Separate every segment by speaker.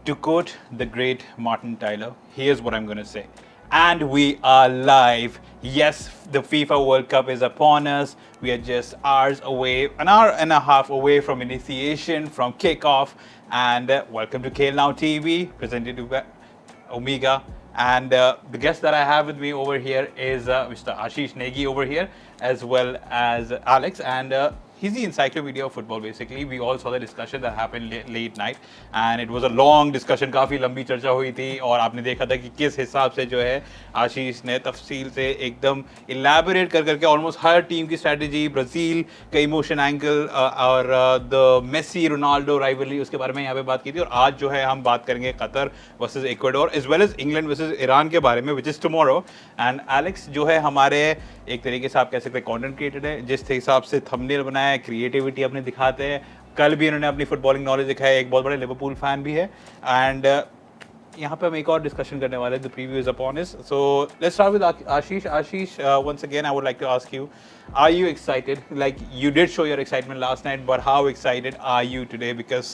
Speaker 1: To quote the great Martin Tyler, here's what I'm going to say. And we are live. Yes, the FIFA World Cup is upon us. We are just hours away, an hour and a half away from initiation, from kickoff. And welcome to Khel Now TV, presented by Omega. And the guest that I have with me over here is Mr. Ashish Negi over here, as well as Alex. And he's the encyclopedia of football, basically. We all saw the discussion that happened late night. And it was a long discussion, काफ़ी लंबी चर्चा हुई थी और आपने देखा था कि किस हिसाब से जो है आशीष ने तफसील से एकदम इलेबोरेट कर करके ऑलमोस्ट हर टीम की स्ट्रैटेजी, ब्राज़ील का इमोशन एंगल और द मेसी रोनाल्डो राइवलरी उसके बारे में यहाँ पे बात की थी। और आज जो है हम बात करेंगे Qatar versus Ecuador as well as England versus Iran के बारे में, which is tomorrow. And Alex जो है हमारे एक तरीके से आप कह सकते हैं कंटेंट क्रिएटर है, जिस हिसाब से थंबनेल बनाया है, क्रिएटिविटी अपने दिखाते हैं। कल भी इन्होंने अपनी फुटबॉलिंग नॉलेज दिखाया, एक बहुत बड़े लिवरपूल फैन भी है। एंड यहाँ पे हम एक और डिस्कशन करने वाले हैं, the preview is upon us. So let's start with Ashish. Ashish, once again I would like to ask you, are you excited? Like, you did show your excitement last night, but how excited are you today? Because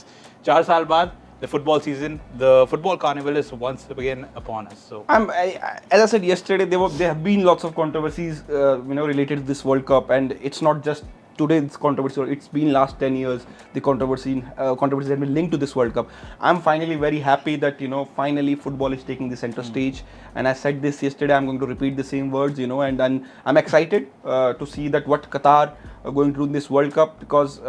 Speaker 1: 4 साल बाद the football season, the football carnival is once again upon us. So
Speaker 2: as I said yesterday, there have been lots of controversies, related to this World Cup, and it's not just today's controversy. It's been last 10 years. The controversies have been linked to this World Cup. I'm finally very happy that finally football is taking the center stage. And I said this yesterday. I'm going to repeat the same words. And I'm excited to see that what Qatar are going to do in this World Cup, because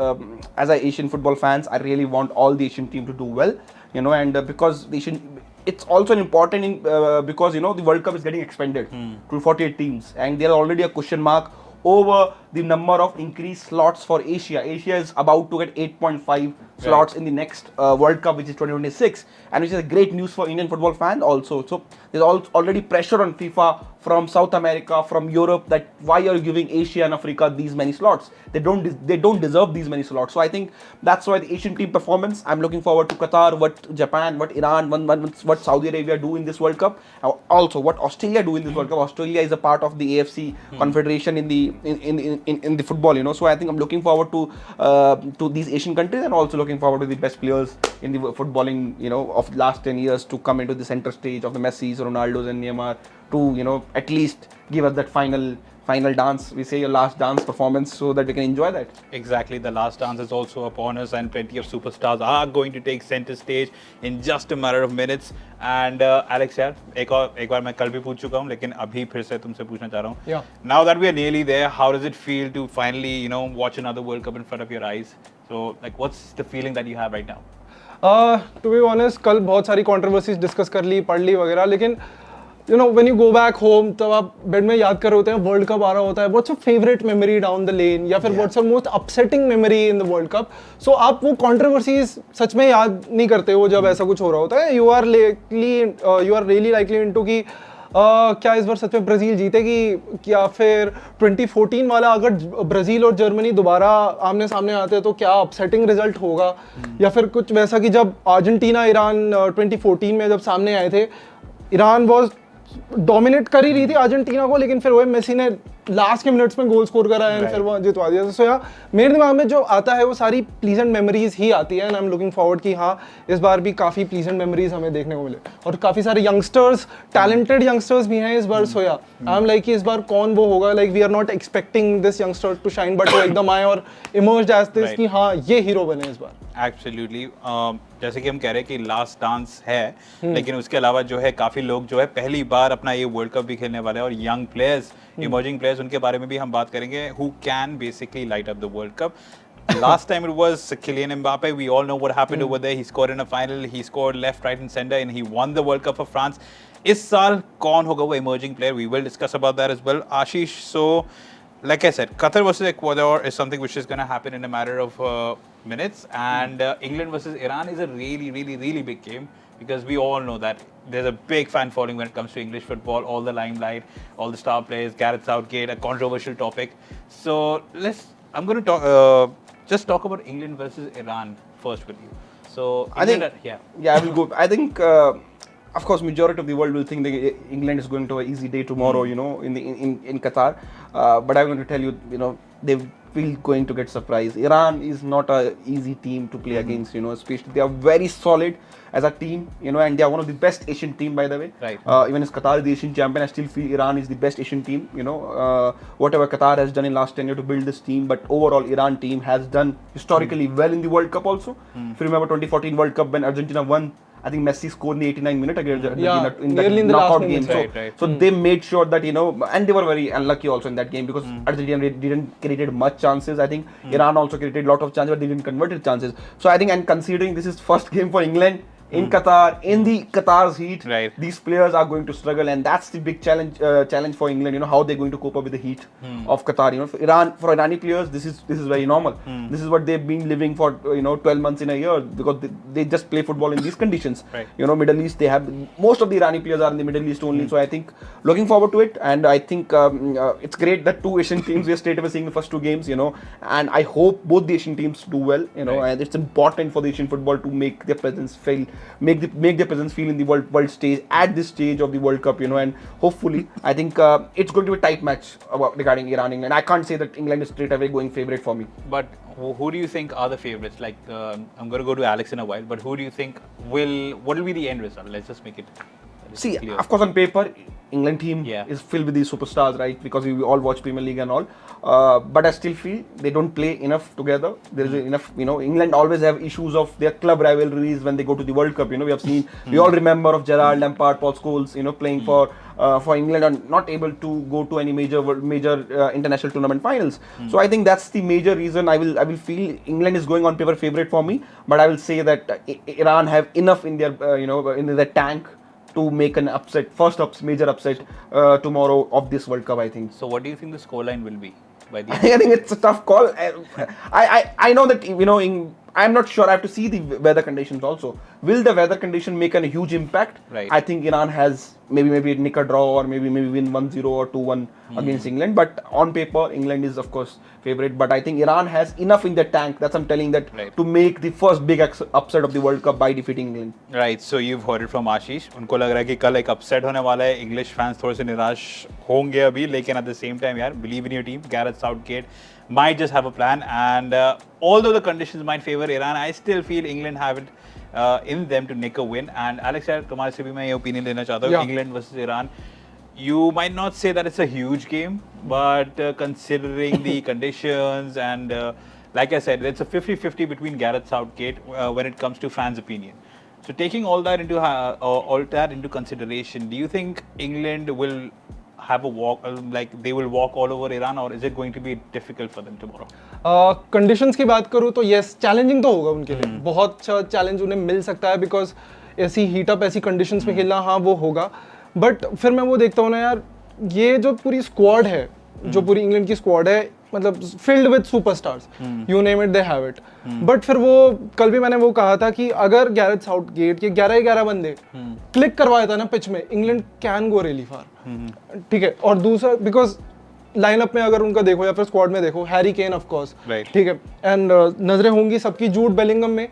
Speaker 2: as a Asian football fans, I really want all the Asian team to do well. And because the Asian, it's also important because the World Cup is getting expanded to 48 teams, and there are already a question mark over the number of increased slots for Asia. Asia is about to get 8.5 slots in the next World Cup, which is 2026, and which is a great news for Indian football fans also. So there's already pressure on FIFA from South America, from Europe, that why are you giving Asia and Africa these many slots? They don't deserve these many slots. So I think that's why the Asian team performance. I'm looking forward to Qatar, what Japan, what Iran, what Saudi Arabia do in this World Cup. Also, what Australia do in this World Cup. Australia is a part of the AFC Confederation in the football. So I think I'm looking forward to these Asian countries, and also looking forward to the best players in the footballing of the last 10 years to come into the center stage of the Messis, Ronaldos, and Neymar, to at least give us that final dance, we say, your last dance performance, so that we can enjoy that.
Speaker 1: Exactly, the last dance is also upon us, and plenty of superstars are going to take center stage in just a matter of minutes. And Alex यार, एक बार मैं कल भी पूछ चुका हूँ, लेकिन अभी फिर से तुमसे पूछना चाह रहा हूँ.
Speaker 2: Yeah.
Speaker 1: Now that we are nearly there, how does it feel to finally watch another World Cup in front of your eyes? So like, what's the feeling that you have right now?
Speaker 3: To be honest, कल बहुत सारी controversies discuss कर ली, पढ़ ली वगैरह, लेकिन when you go back home, तब आप bed में याद कर रहे होते हैं वर्ल्ड कप आ रहा होता है, what's your favorite memory down the lane, या फिर what's your most upsetting memory in the World Cup. So आप वो controversies सच में याद नहीं करते हो जब ऐसा कुछ हो रहा होता है. You are really likely into कि क्या इस बार सच में ब्राज़ील जीतेगी, या फिर 2014 वाला अगर ब्राज़ील और जर्मनी दोबारा आमने सामने आते हैं तो क्या अपसेटिंग रिजल्ट होगा, या फिर कुछ वैसा कि जब अर्जेंटीना ईरान 2014 में जब सामने आए थे, ईरान वॉज डोमिनेट कर ही रही थी अर्जेंटीना को, लेकिन फिर वो मेसी ने लास्ट के मिनट्स में गोल स्कोर कराया एंड फिर वो जितवा दिया. सो यार मेरे दिमाग में जो आता है वो सारी प्लीजेंट मेमोरीज ही आती है, and I am looking forward कि हाँ इस बार भी काफ़ी प्लीजेंट मेमोरीज हमें देखने को मिले, और काफ़ी सारे यंगस्टर्स, टैलेंटेड यंगस्टर्स भी हैं इस बार. सो या आई एम लाइक कि इस बार कौन वो होगा, like we are not expecting this youngster to shine, but वो एकदम आए और इमर्ज्ड एज दिस कि हाँ ये हीरो बने इस बार.
Speaker 1: Absolutely. जैसे कि हम कह रहे हैं कि लास्ट डांस है, लेकिन उसके अलावा जो है काफ़ी लोग जो है पहली बार अपना ये वर्ल्ड कप भी खेलने वाले हैं, और यंग प्लेयर्स, इमर्जिंग प्लेयर्स, उनके बारे में भी हम बात करेंगे, who can basically light up the World Cup. Last time it was Kylian Mbappe. We all know what happened over there. He scored in a final. He scored left, right, and center, and he won the World Cup for France. इस साल कौन होगा वो emerging player? We will discuss about that as well. Ashish, so like I said, Qatar versus Ecuador is something which is going to happen in a matter of minutes, and England versus Iran is a really, really, really big game, because we all know that there's a big fan following when it comes to English football, all the limelight, all the star players, Gareth Southgate, a controversial topic. So I'm going to just talk about England versus Iran first with you. So
Speaker 2: I think, I will go. I think of course, majority of the world will think that England is going to an easy day tomorrow, in Qatar. But I'm going to tell you, they've feel going to get surprised. Iran is not a easy team to play against, you know, especially they are very solid as a team, you know, and they are one of the best Asian team, by the way.
Speaker 1: Right.
Speaker 2: Even as Qatar is the Asian champion, I still feel Iran is the best Asian team, you know. Whatever Qatar has done in last 10 years to build this team, but overall Iran team has done historically well in the World Cup also. If you remember 2014 World Cup when Argentina won, I think Messi scored in the 89th minute against Argentina in
Speaker 3: nearly in the
Speaker 2: knockout
Speaker 3: last
Speaker 2: game.
Speaker 3: moment.
Speaker 1: Right.
Speaker 2: So they made sure that, you know, and they were very unlucky also in that game because Argentina didn't created much chances. I think Iran also created a lot of chances, but they didn't convert the chances. So I think, and considering this is first game for England in Qatar, in the Qatar's heat,
Speaker 1: Right.
Speaker 2: these players are going to struggle, and that's the big challenge for England. You know, how they're going to cope up with the heat of Qatar. You know, for Irani players, this is very normal. This is what they've been living for 12 months in a year because they just play football in these conditions.
Speaker 1: Right.
Speaker 2: You know, Middle East, they have most of the Irani players are in the Middle East only. So I think looking forward to it, and I think it's great that two Asian teams we are straight away seeing the first two games. You know, and I hope both the Asian teams do well. You know,
Speaker 1: Right.
Speaker 2: and it's important for the Asian football to make their presence feel in the world stage at this stage of the World Cup. You know, and hopefully I think it's going to be a tight match regarding Iran England. I can't say that England is straight away going favorite for me.
Speaker 1: But who do you think are the favorites? Like, I'm going to go to Alex in a while, but who do you think what will be the end result? Let's just make it
Speaker 2: See,
Speaker 1: clear.
Speaker 2: of course, on paper, England team
Speaker 1: Yeah.
Speaker 2: is filled with these superstars, right? Because we all watch Premier League and all. But I still feel they don't play enough together. There is enough, you know. England always have issues of their club rivalries when they go to the World Cup. You know, we have seen. We all remember of Gerrard, Lampard, Paul Scholes. You know, playing for England and not able to go to any major international tournament finals. So I think that's the major reason. I will feel England is going on paper favorite for me. But I will say that Iran have enough in their in their tank to make an upset, major upset tomorrow of this World Cup, I think.
Speaker 1: So what do you think the scoreline will be by the
Speaker 2: I
Speaker 1: end?
Speaker 2: think it's a tough call. I know that, you know, I'm not sure. I have to see the weather conditions also. Will the weather condition make a huge impact?
Speaker 1: Right.
Speaker 2: I think Iran has maybe nick a draw or maybe win 1-0 or 2-1 against England. But on paper, England is of course favorite. But I think Iran has enough in their tank. That's I'm telling that
Speaker 1: Right.
Speaker 2: to make the first big upset of the World Cup by defeating England.
Speaker 1: Right, so you've heard it from Ashish. उनको लग रहा है कि कल एक upset होने वाला है. English fans थोड़े से निराश होंगे अभी, लेकिन at the same time यार, believe in your team. Gareth Southgate might just have a plan, and although the conditions might favor Iran, I still feel England have it in them to nick a win. And Alex यार, तुम्हारे से भी मैं ये opinion लेना चाहता हूँ.
Speaker 3: Yeah.
Speaker 1: England versus Iran. You might not say that it's a huge game, but considering the conditions and like I said, it's a 50-50 between Gareth Southgate when it comes to fans' opinion. So taking all that into consideration, do you think England will have a walk, like they will walk all over Iran, or is it going to be difficult for them tomorrow?
Speaker 3: Conditions की बात करूँ तो yes, challenging तो होगा उनके लिए. बहुत अच्छा चैलेंज उन्हें मिल सकता है बिकॉज ऐसी हीट अप ऐसी कंडीशंस में खेलना, हाँ वो होगा. बट फिर मैं वो देखता हूँ ना यार, ये जो पूरी स्क्वाड है, जो पूरी इंग्लैंड की स्क्वाड है, मतलब filled with superstars, you name it they have it. But फिर वो कल भी मैंने वो कहा था कि अगर गैरेथ साउथगेट के 11 बंदे क्लिक करवाया था ना पिच में, इंग्लैंड कैन गो रियली फार. ठीक है. और दूसरा बिकॉज लाइनअप में अगर उनका देखो या फिर स्क्वाड में देखो, Harry Kane of course,
Speaker 1: Right.
Speaker 3: ठीक है, एंड नजरें होंगी सबकी जूड बेलिंगम में.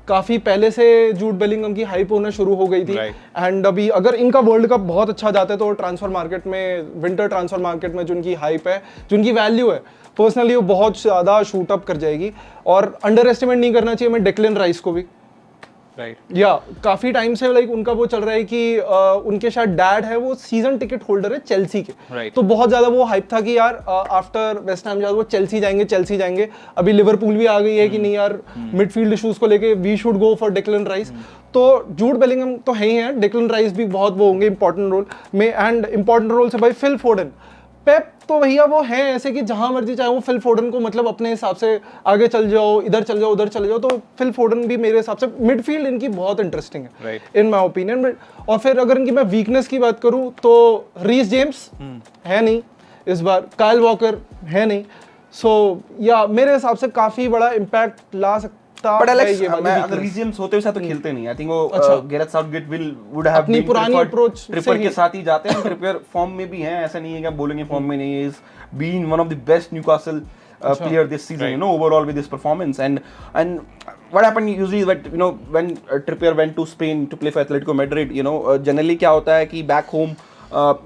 Speaker 3: काफी पहले से जूड बेलिंगम की हाइप होना शुरू हो गई थी.
Speaker 1: Right.
Speaker 3: एंड अभी अगर इनका वर्ल्ड कप बहुत अच्छा जाता है तो ट्रांसफर मार्केट में, विंटर ट्रांसफर मार्केट में जो उनकी हाइप है, जो उनकी वैल्यू है, पर्सनली वो बहुत ज़्यादा शूट अप कर जाएगी. और अंडर एस्टिमेट नहीं करना चाहिए मैं डेक्लन राइस को भी.
Speaker 1: Right.
Speaker 3: या काफी टाइम से लाइक उनका वो चल रहा है कि उनके शायद डैड है वो सीजन टिकट होल्डर है चेल्सी के.
Speaker 1: Right.
Speaker 3: तो बहुत ज्यादा वो हाइप था कि यार आफ्टर वेस्ट हैम वो चेल्सी जाएंगे. अभी लिवरपूल भी आ गई है कि नहीं यार, मिडफील्ड इश्यूज को लेके we should go for Declan Rice. तो जूड बेलिंगम तो है ही है, डेक्लन राइस भी बहुत वो होंगे इंपॉर्टेंट रोल में. एंड इंपॉर्टेंट रोल से भाई फिल फोडन, पेप तो भैया वो है ऐसे कि जहां मर्जी चाहे वो फिल फोडन को मतलब अपने हिसाब से आगे चल जाओ, इधर चल जाओ, उधर चले जाओ. तो फिल फोडन भी मेरे हिसाब से मिडफील्ड इनकी बहुत इंटरेस्टिंग है
Speaker 1: Right.
Speaker 3: In my opinion. और फिर अगर इनकी मैं वीकनेस की बात करूं तो रीस जेम्स है नहीं इस बार, काइल वॉकर है नहीं. सो या मेरे हिसाब से काफी बड़ा इम्पैक्ट ला सकता
Speaker 2: But Alex,
Speaker 3: है ये वाली
Speaker 2: अगर
Speaker 3: weakness.
Speaker 2: रीजियम्स होते हुए तो खेलते नहीं. आई थिंक वो
Speaker 3: अच्छा.
Speaker 2: गैरेथ साउथगेट वुड हैव
Speaker 3: अपनी पुरानी approach
Speaker 2: ट्रिपर
Speaker 3: से
Speaker 2: के
Speaker 3: ही.
Speaker 2: साथ ही जाते हैं. ट्रिपर फॉर्म में भी हैं, ऐसा नहीं है कि आप बोलेंगे फॉर्म में नहीं है. Is been one of the best Newcastle player this season, you know, overall with his performance. And what happened usually is that, you know, when Trippier went to Spain to play for Atletico Madrid, you know, generally क्या होता है कि back home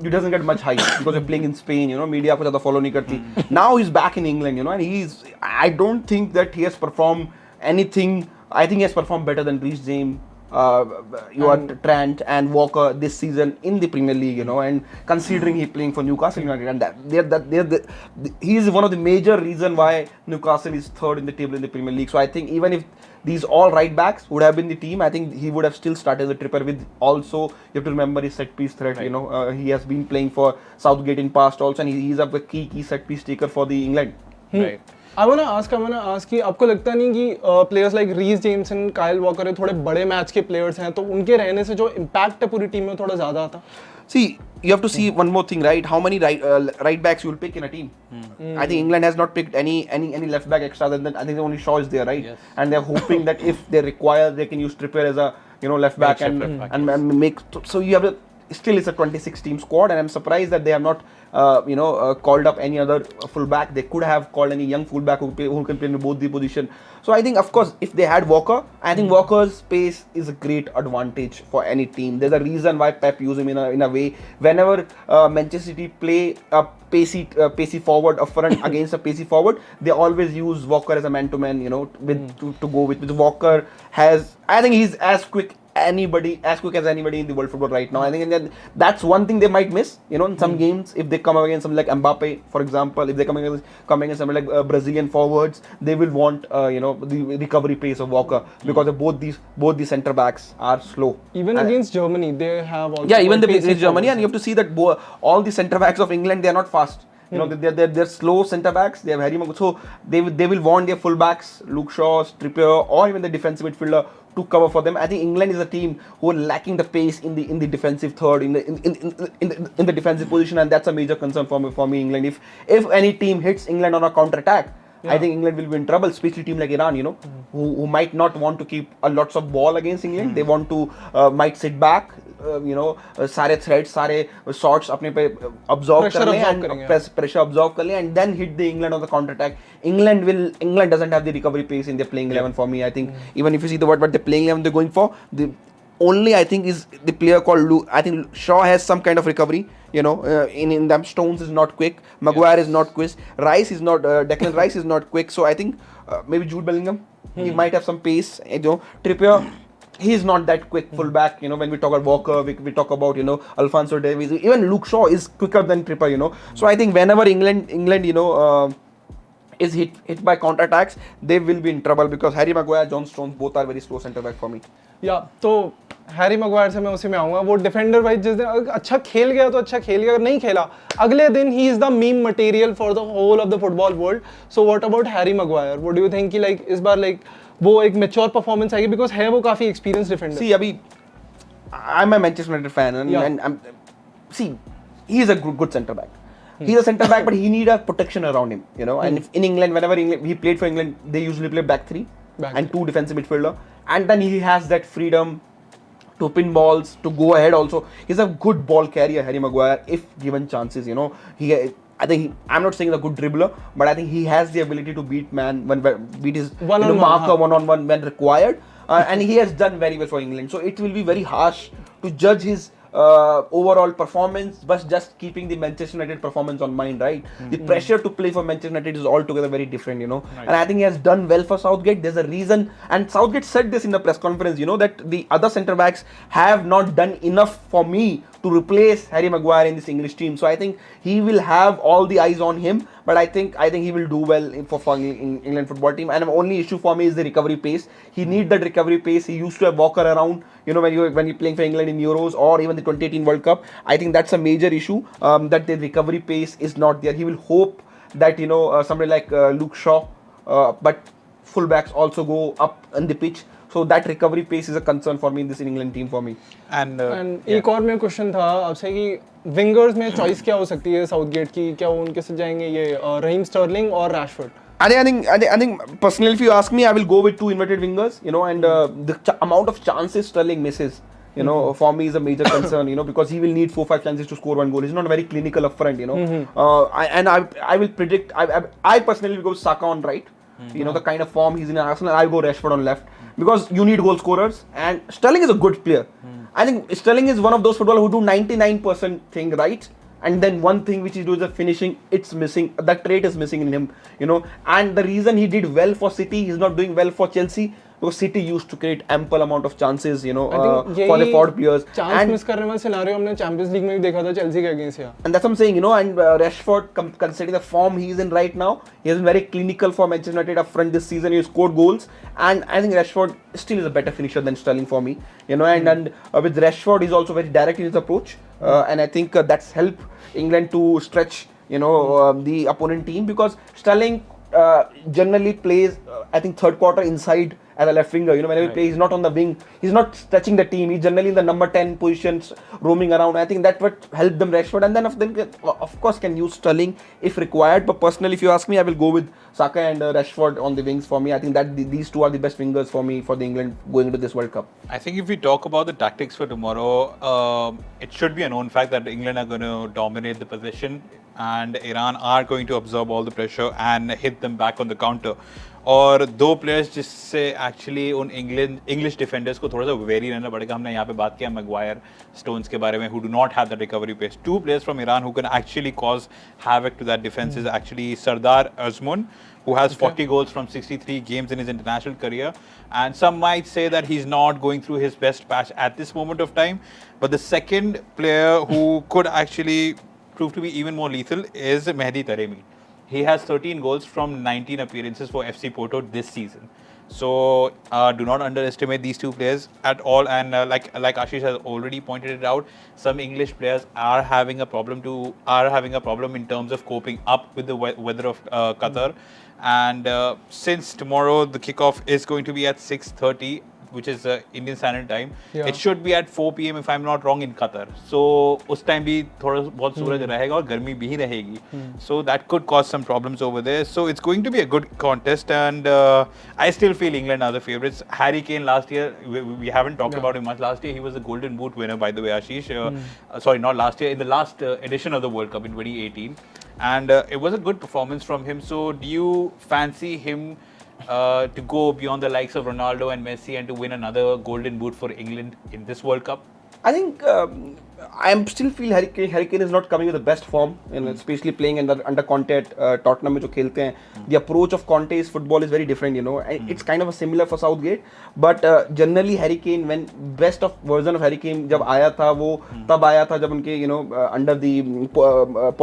Speaker 2: he doesn't get much hype because you're playing in Spain, you know, media को ज़्यादा follow नहीं करती. Now he's back in England, you know, and I don't think that he has performed anything. I think he has performed better than Reece James, Trent and Walker this season in the Premier League, you know, and considering he's playing for Newcastle United, and he is one of the major reason why Newcastle is third in the table in the Premier League. So I think even if these all right backs would have been the team, I think he would have still started as a Tripper with also, you have to remember his set piece threat, you know, he has been playing for Southgate in past also, and he's a key set piece taker for the England.
Speaker 1: Right.
Speaker 3: I wanna ask कि आपको लगता नहीं कि players like Reece James and Kyle Walker है थोड़े बड़े match के players हैं तो उनके रहने से जो impact है पूरी टीम में थोड़ा ज़्यादा आता?
Speaker 2: See, you have to see one more thing, right? How many right backs you will pick in a team? I think England has not picked any left back extra than that. I think only Shaw is there, right? Yes. And they're hoping that if they require, they can use Trippier as a left back and make. So you have a. Still, it's a 26 team squad, and I'm surprised that they have not, called up any other fullback. They could have called any young fullback who can play in both the position. So I think, of course, if they had Walker, I think Walker's pace is a great advantage for any team. There's a reason why Pep used him in a way. Whenever Manchester City play a pacey forward up front against a pacey forward, they always use Walker as a man-to-man, you know, to go with. Walker has, I think he's as quick as anybody in the world football right now. I think that's one thing they might miss, you know, in some games. If they come against something like Mbappe, for example, if they come against something like Brazilian forwards, they will want the recovery pace of Walker because of both these centre backs are slow.
Speaker 3: Even against Germany, they have also
Speaker 2: even against Germany, and you have to see that all the centre backs of England, they are not fast. You know, they're slow centre backs. They have Harry Maguire, so they will want their full backs, Luke Shaw, Trippier, or even the defensive midfielder to cover for them. I think England is a team who are lacking the pace in the defensive third, in the defensive position, and that's a major concern for me. England, if any team hits England on a counter attack, I think England will be in trouble, especially a team like Iran, you know, who might not want to keep lots of ball against England. They want to might sit back, सारे threats, सारे shots अपने पे absorb कर लें and pressure absorb कर लें and then hit the England on the counter attack. England doesn't have the recovery pace in their playing 11 for me. I think even if you see what the playing 11 they're going for, the only I think is the player called Luke. I think Shaw has some kind of recovery. You know, in them, Stones is not quick. Maguire is not quick. Rice is not. Declan Rice is not quick. So I think maybe Jude Bellingham, he might have some pace. You know, Trippier, he is not that quick fullback. You know, when we talk about Walker, we talk about Alphonso Davies. Even Luke Shaw is quicker than Trippier. You know, so I think whenever England is hit by counter attacks, they will be in trouble because Harry Maguire, John Stones, both are very slow centre back for me.
Speaker 3: तो Harry Maguire से मैं उसी में आऊँगा. वो defender भाई जिस दिन अच्छा खेल गया तो अच्छा खेल गया, अगर नहीं खेला अगले दिन ही is the meme material for the whole of the football world. So what about Harry Maguire? What do you think कि लाइक इस बार लाइक वो एक मैच्योर परफॉर्मेंस आएगी बिकॉज है वो काफी एक्सपीरियंस डिफेंडर.
Speaker 2: सी अभी I am a Manchester United fan and see he is a good centre back. He's a centre back, but he need a protection around him, you know. And if in England, whenever he played for England, they usually play back three and two defensive midfielder, and then he has that freedom to pin balls, to go ahead. Also, he's a good ball carrier, Harry Maguire, if given chances. You know, I'm not saying he's a good dribbler, but I think he has the ability to beat his marker one-on-one when required, and he has done very well for England. So it will be very harsh to judge his overall performance, but just keeping the Manchester United performance on mind, right? The pressure to play for Manchester United is altogether very different, you know. Right. And I think he has done well for Southgate. There's a reason, and Southgate said this in the press conference, you know, that the other centre backs have not done enough for me to replace Harry Maguire in this English team. So I think he will have all the eyes on him, but I think he will do well for England football team. And the only issue for me is the recovery pace. He needs that recovery pace. He used to have Walker around, you know, when you're playing for England in Euros or even the 2018 World Cup. I think that's a major issue, that the recovery pace is not there. He will hope that, you know, somebody like Luke Shaw, but fullbacks also go up on the pitch. So that recovery pace is a concern for me in this England team for me. And
Speaker 3: एक और मेरा question था आपसे कि wingers में choice क्या हो सकती है साउथगेट की? क्या वो उनके साथ जाएंगे ये रहीम स्टर्लिंग और Rashford?
Speaker 2: I think personally, if you ask me, I will go with two inverted wingers, you know, and the amount of chances Sterling misses, you know, for me is a major concern, you know, because he will need 4-5 chances to score one goal. He's not very clinical up front, you know. I will predict, I personally will go Saka on right. You know, the kind of form he's in Arsenal, I'll go Rashford on left because you need goal scorers, and Sterling is a good player. I think Sterling is one of those footballers who do 99% thing right, and then one thing which he does the finishing, it's missing. That trait is missing in him, you know. And the reason he did well for City, he's not doing well for Chelsea. Because City used to create ample amount of chances, you know, for the forward players.
Speaker 3: Chance miss करने वाला scenario हमने champions league में भी देखा था Chelsea के against या.
Speaker 2: And that's what I'm saying, you know. And Rashford, considering the form he's in right now, he has been very clinical for Manchester United up front this season. He scored goals, and I think Rashford still is a better finisher than Sterling for me, you know. And with Rashford, he's also very direct in his approach, and I think that's helped England to stretch, you know, the opponent team, because Sterling generally plays, I think, third quarter inside as a left winger, you know. Whenever he plays, he's not on the wing, he's not stretching the team, he's generally in the number 10 positions, roaming around. I think that would help them Rashford, and then of course can use Sterling if required. But personally, if you ask me, I will go with Saka and Rashford on the wings for me. I think that these two are the best wingers for me for the England going into this World Cup.
Speaker 1: I think if we talk about the tactics for tomorrow, it should be a known fact that England are going to dominate the position and Iran are going to absorb all the pressure and hit them back on the counter. और दो players जिससे actually उन English defenders को थोड़ा सा very रहना पड़ेगा. हमने यहाँ पे बात किया मैगवायर, स्टोन्स के बारे में, who do not have the recovery pace. Two players from Iran who can actually cause havoc to that defence is actually Sardar Azmoun, who has 40 goals from 63 games in his international career, and some might say that he's not going through his best patch at this moment of time. But the second player who could actually prove to be even more lethal is Mehdi Taremi. He has 13 goals from 19 appearances for FC Porto this season. So do not underestimate these two players at all. And like Ashish has already pointed it out, some English players are having a problem in terms of coping up with the weather of Qatar. And since tomorrow the kickoff is going to be at 6:30, which is Indian Standard Time, it should be at 4 p.m. if I'm not wrong in Qatar. So उस time भी थोड़ा बहुत सूरज रहेगा और गर्मी भी रहेगी. So that could cause some problems over there. So it's going to be a good contest, and I still feel England are the favourites. Harry Kane last year, we haven't talked about him much. Last year he was the Golden Boot winner, by the way, Ashish. Sorry, not last year. In the last edition of the World Cup in 2018, and it was a good performance from him. So do you fancy him to go beyond the likes of Ronaldo and Messi and to win another Golden Boot for England in this World Cup?
Speaker 2: I think I still feel Harry Kane is not coming with the best form, and especially playing under Conte at Tottenham में जो खेलते हैं. The approach of Conte's football is very different, you know. And it's kind of a similar for Southgate, but generally Harry Kane, when best of version of Harry Kane जब आया था वो तब आया था जब उनके under the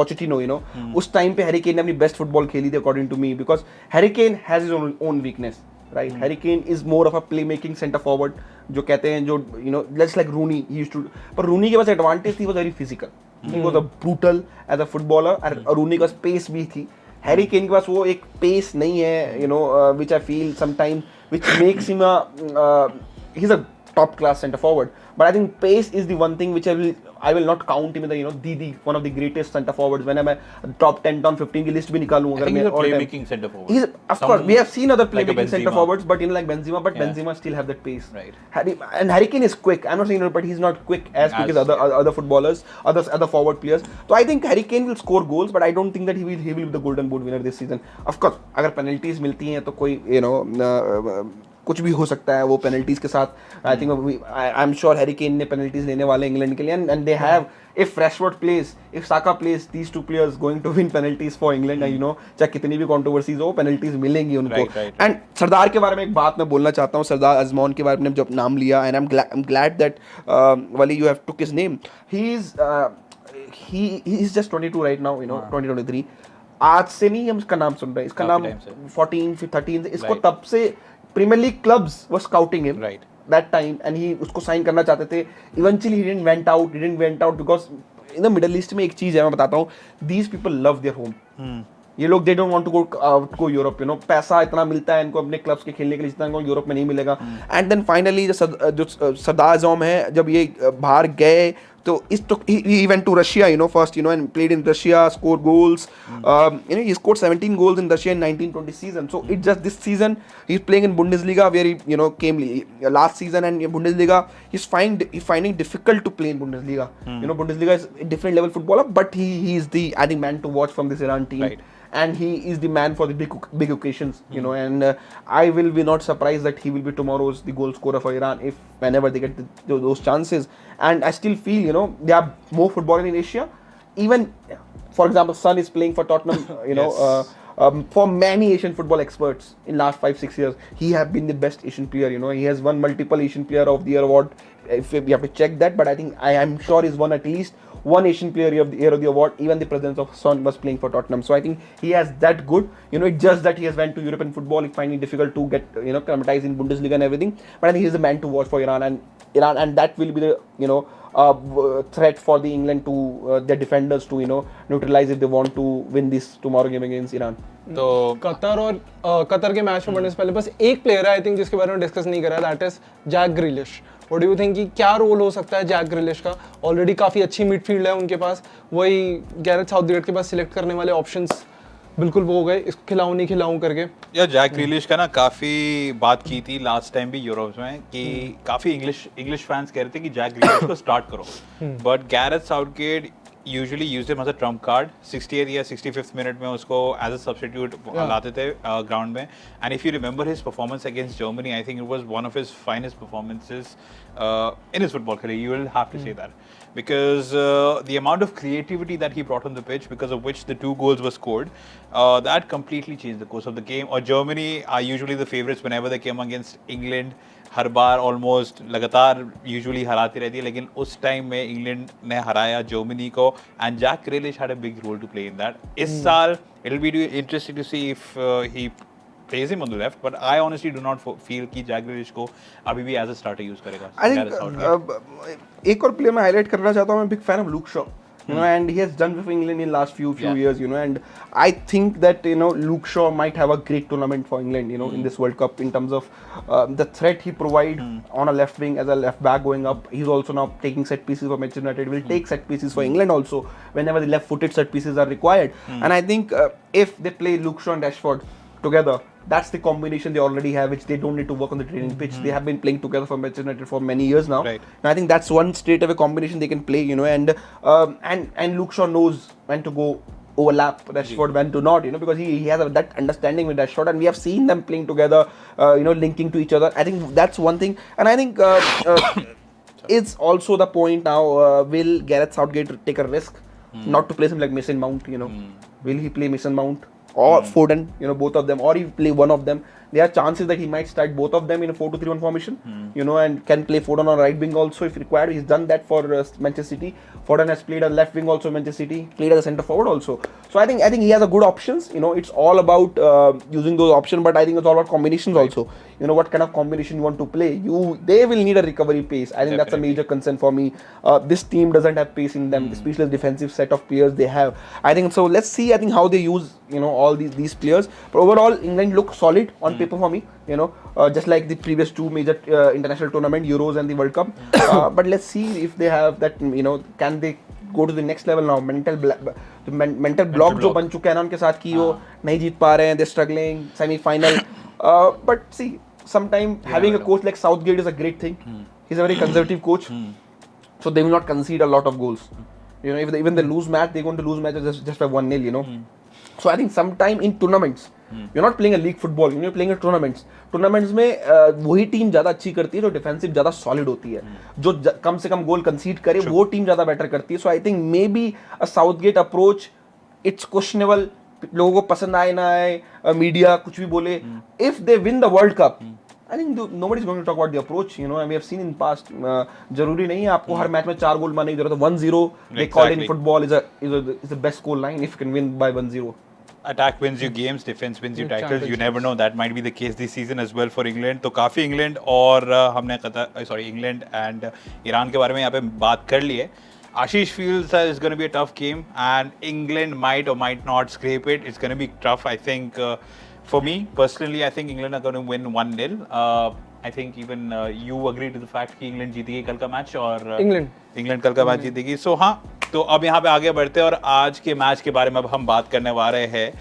Speaker 2: Pochettino, you know, उस time पे Harry Kane ने अपनी best football खेली थी according to me, because Harry Kane has his own weakness. Right, Harry Kane is more of a playmaking centre forward. जो कहते हैं जो let's like Rooney he used to, पर Rooney के पास advantage थी, he was very physical. He was a brutal as a footballer, and Rooney के पास pace भी थी. Harry Kane के पास वो एक pace नहीं है, which I feel sometimes which makes him he's a top class centre forward. But I think pace is the one thing which I will not count him in the one of the greatest centre forwards. When I'm a top 10, top 15 की list भी निकालूँ अगर मैं,
Speaker 1: he's a playmaking centre forward.
Speaker 2: He's, of course, we have seen other playmaking centre forwards, but like Benzema, but Benzema still have that pace.
Speaker 1: Right.
Speaker 2: Harry Kane is quick. I'm not saying, but he's not quick as quick as other footballers, other forward players. So I think Harry Kane will score goals, but I don't think that he will be the Golden Boot winner this season. Of course, अगर penalties मिलती हैं तो कोई कुछ भी हो सकता है वो पेनल्टीज के साथ. I think I am sure Harry Kane ने पेनल्टीज लेने वाले इंग्लैंड के लिए, and they have, if Rashford plays, if Saka plays, these two players going to win penalties for England. चाहे कितनी भी कंट्रोवर्सीज हो, पेनल्टीज मिलेंगी उनको. एंड सरदार के बारे में एक बात मैं बोलना चाहता हूँ, सरदार अजमौन के बारे में जब नाम लिया, and I am glad that Wali you have took his name. He is just 22 right now, 2023. आज से नहीं हम इसका नाम सुन रहे हैं, इसका नाम 14-13 से, इसको तब से Premier League clubs were scouting him that time, and he उसको sign करना चाहते थे. Eventually he didn't went out because in the Middle East में एक चीज़ है, मैं बताता हूँ, these people love their home. ये लोग they don't want to go Europe, पैसा इतना मिलता है इनको अपने क्लब्स के खेलने के लिए जितना इनको यूरोप में नहीं मिलेगा. And then finally जो सरदार अजम है, जब ये बाहर गए तो he went to Russia, first, and played in Russia, scored goals. He scored 17 goals in Russia in 1920 season. So it just this season he's playing in Bundesliga, where he came last season, and in Bundesliga he's finding difficult to play in Bundesliga. Bundesliga is a different level footballer, but he is the, I think, man to watch from this Iran team. Right. and he is the man for the big occasions, you know. And I will be not surprised that he will be tomorrow's the goal scorer for Iran if whenever they get those chances. And I still feel, you know, there are more footballers in Asia. Even, for example, Son is playing for Tottenham, you know.
Speaker 1: Yes.
Speaker 2: For many Asian football experts in last 5-6 years, he have been the best Asian player. You know, he has won multiple Asian Player of the Year award. If we have to check that, but I am sure he's won at least one Asian Player of the Year of the award. Even the presence of Son was playing for Tottenham, so I think he has that good. You know, it's just that he has went to European football. He's finding it difficult to get, you know, acclimatized in Bundesliga and everything. But I think he's the man to watch for Iran, and that will be the, you know, threat for the England to their defenders to, you know, neutralize if they want to win this tomorrow game against Iran.
Speaker 1: तो
Speaker 3: Qatar के match में बढ़ने से पहले बस एक player है I think जिसके बारे में डिस्कस नहीं करा, that is Jack Grealish. What do you think कि क्या रोल हो सकता है जैक ग्रिलिश का? ऑलरेडी काफी अच्छी मिडफील्ड है उनके पास, वही गैरेथ साउथगेट के पास सिलेक्ट करने वाले ऑप्शंस बिल्कुल वो हो गए, इसको खिलाऊं नहीं खिलाऊं करके.
Speaker 1: यार जैक ग्रिलिश का ना काफी बात की थी लास्ट टाइम भी यूरोप में कि काफी इंग्लिश फैंस कह रहे थे कि जैक ग्रिलिश को स्टार्ट करो, but Gareth Southgate usually used him as a trump card. 60th या 65th minute में उसको as a substitute लाते थे ground में. And if you remember his performance against Germany, I think it was one of his finest performances in his football career. You will have to say that, because the amount of creativity that he brought on the pitch, because of which the 2 goals were scored, that completely changed the course of the game. Or Germany are usually the favourites whenever they came against England. Her bar almost लगातार usually हराती रहती है, लेकिन उस time में England ने हराया Germany को, and Jack Grealish had a big role to play in that. इस साल it will be interesting to see if he plays him on the left, but I honestly do not feel कि Jack ग्रिलिश को अभी भी as a starter use करेगा.
Speaker 2: I think एक और player मैं हाईलाइट करना चाहता हूँ. मैं big fan of look Shaw, you know, and he has done with England in last few years, you know, and I think that, you know, Luke Shaw might have a great tournament for England, you know, in this World Cup, in terms of the threat he provide on a left wing as a left back going up. He's also now taking set pieces for Manchester United. Will take set pieces for England also whenever the left-footed set pieces are required. And I think if they play Luke Shaw and Rashford together, that's the combination they already have, which they don't need to work on the training pitch. They have been playing together for Manchester United for many years now.
Speaker 1: Right.
Speaker 2: And I think that's one straight away combination they can play, you know, and Luke Shaw knows when to go overlap Rashford, when to not, you know, because he has that understanding with Rashford, and we have seen them playing together, you know, linking to each other. I think that's one thing. And I think it's also the point now, will Gareth Southgate take a risk not to place him like Mason Mount, you know? Will he play Mason Mount or Foden, you know, both of them, or he play one of them? There are chances that he might start both of them in a 4-2-3-1 formation, you know, and can play Foden on right wing also if required. He's done that for Manchester City. Foden has played at left wing also in Manchester City, played as a centre forward also. So I think he has a good options. You know, it's all about using those options, but I think it's all about combinations also. You know, what kind of combination you want to play. They will need a recovery pace. I think that's a major concern for me. This team doesn't have pace in them, especially the defensive set of players they have. I think so. Let's see. I think how they use, you know, all these players. But overall, England look solid on paper for me. You know, just like the previous 2 major international tournament, Euros and the World Cup. But let's see if they have that. You know, can they go to the next level now? Mental block जो बन चुके हैं ना उनके साथ कि वो नहीं जीत पा रहे हैं, they're struggling, semi-final. But see, sometimes having a coach like Southgate is a great thing. He's a very conservative coach, so they will not concede a lot of goals. You know, even they lose match, they're going to lose matches just by 1-0. You know, so I think sometime in tournaments, you're not playing a league football. You're playing a tournaments. Tournaments में वही team ज़्यादा अच्छी करती है जो defensive ज़्यादा solid होती है, जो कम से कम गोल कंसीड करे, वो टीम ज़्यादा बेटर करती है. So I think maybe a Southgate approach, it's questionable, लोगों को पसंद आए ना आए, मीडिया कुछ भी बोले. If they win the world cup, I think nobody is going to talk about the approach, you know, and we have seen in past. जरूरी नहीं है आपको हर मैच में 4 गोल मारने की जरूरत है. 1-0 they call in football is the best score line if you can win by 1-0.
Speaker 1: Attack wins you games, defense wins you titles. You never know, that might be the case this season as well for England. तो काफी England और हमने England and Iran के बारे में यहाँ पे बात कर ली है. Ashish feels that it's going to be a tough game, and England might or might not scrape it. It's going to be tough, I think. For me personally, I think England are going to win 1-0. I think even you agree to the fact कि England जीतेगी कल का match, और England कल का match जीतेगी. So हाँ, तो अब यहाँ पे आगे बढ़ते हैं और आज के मैच के बारे में अब हम बात करने वाले हैं.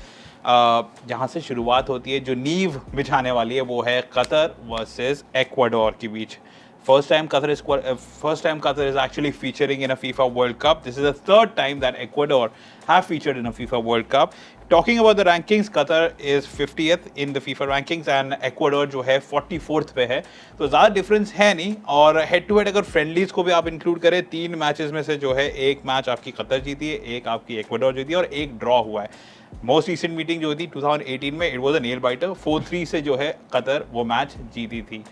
Speaker 1: जहाँ से शुरुआत होती है, जो नींव बिछाने वाली है, वो है कतर वर्सेस एक्वाडोर के बीच. First time Qatar is actually featuring in a FIFA World Cup. This is the 3rd time that Ecuador have featured in a FIFA World Cup. Talking about the rankings, Qatar is 50th in the FIFA rankings and Ecuador जो है 44th पे है, तो ज़्यादा difference है नहीं. और head to head अगर फ्रेंडलीज को भी आप इंक्लूड करें, 3 मैचेस में से जो है एक मैच आपकी कतर जीती है, एक आपकी एक्वाडोर जीती है और एक ड्रॉ हुआ है. मोस्ट रिसेंट मीटिंग जो थी 2018 में, it was a nail biter, 4-3 से जो है कतर वो मैच जीती थी.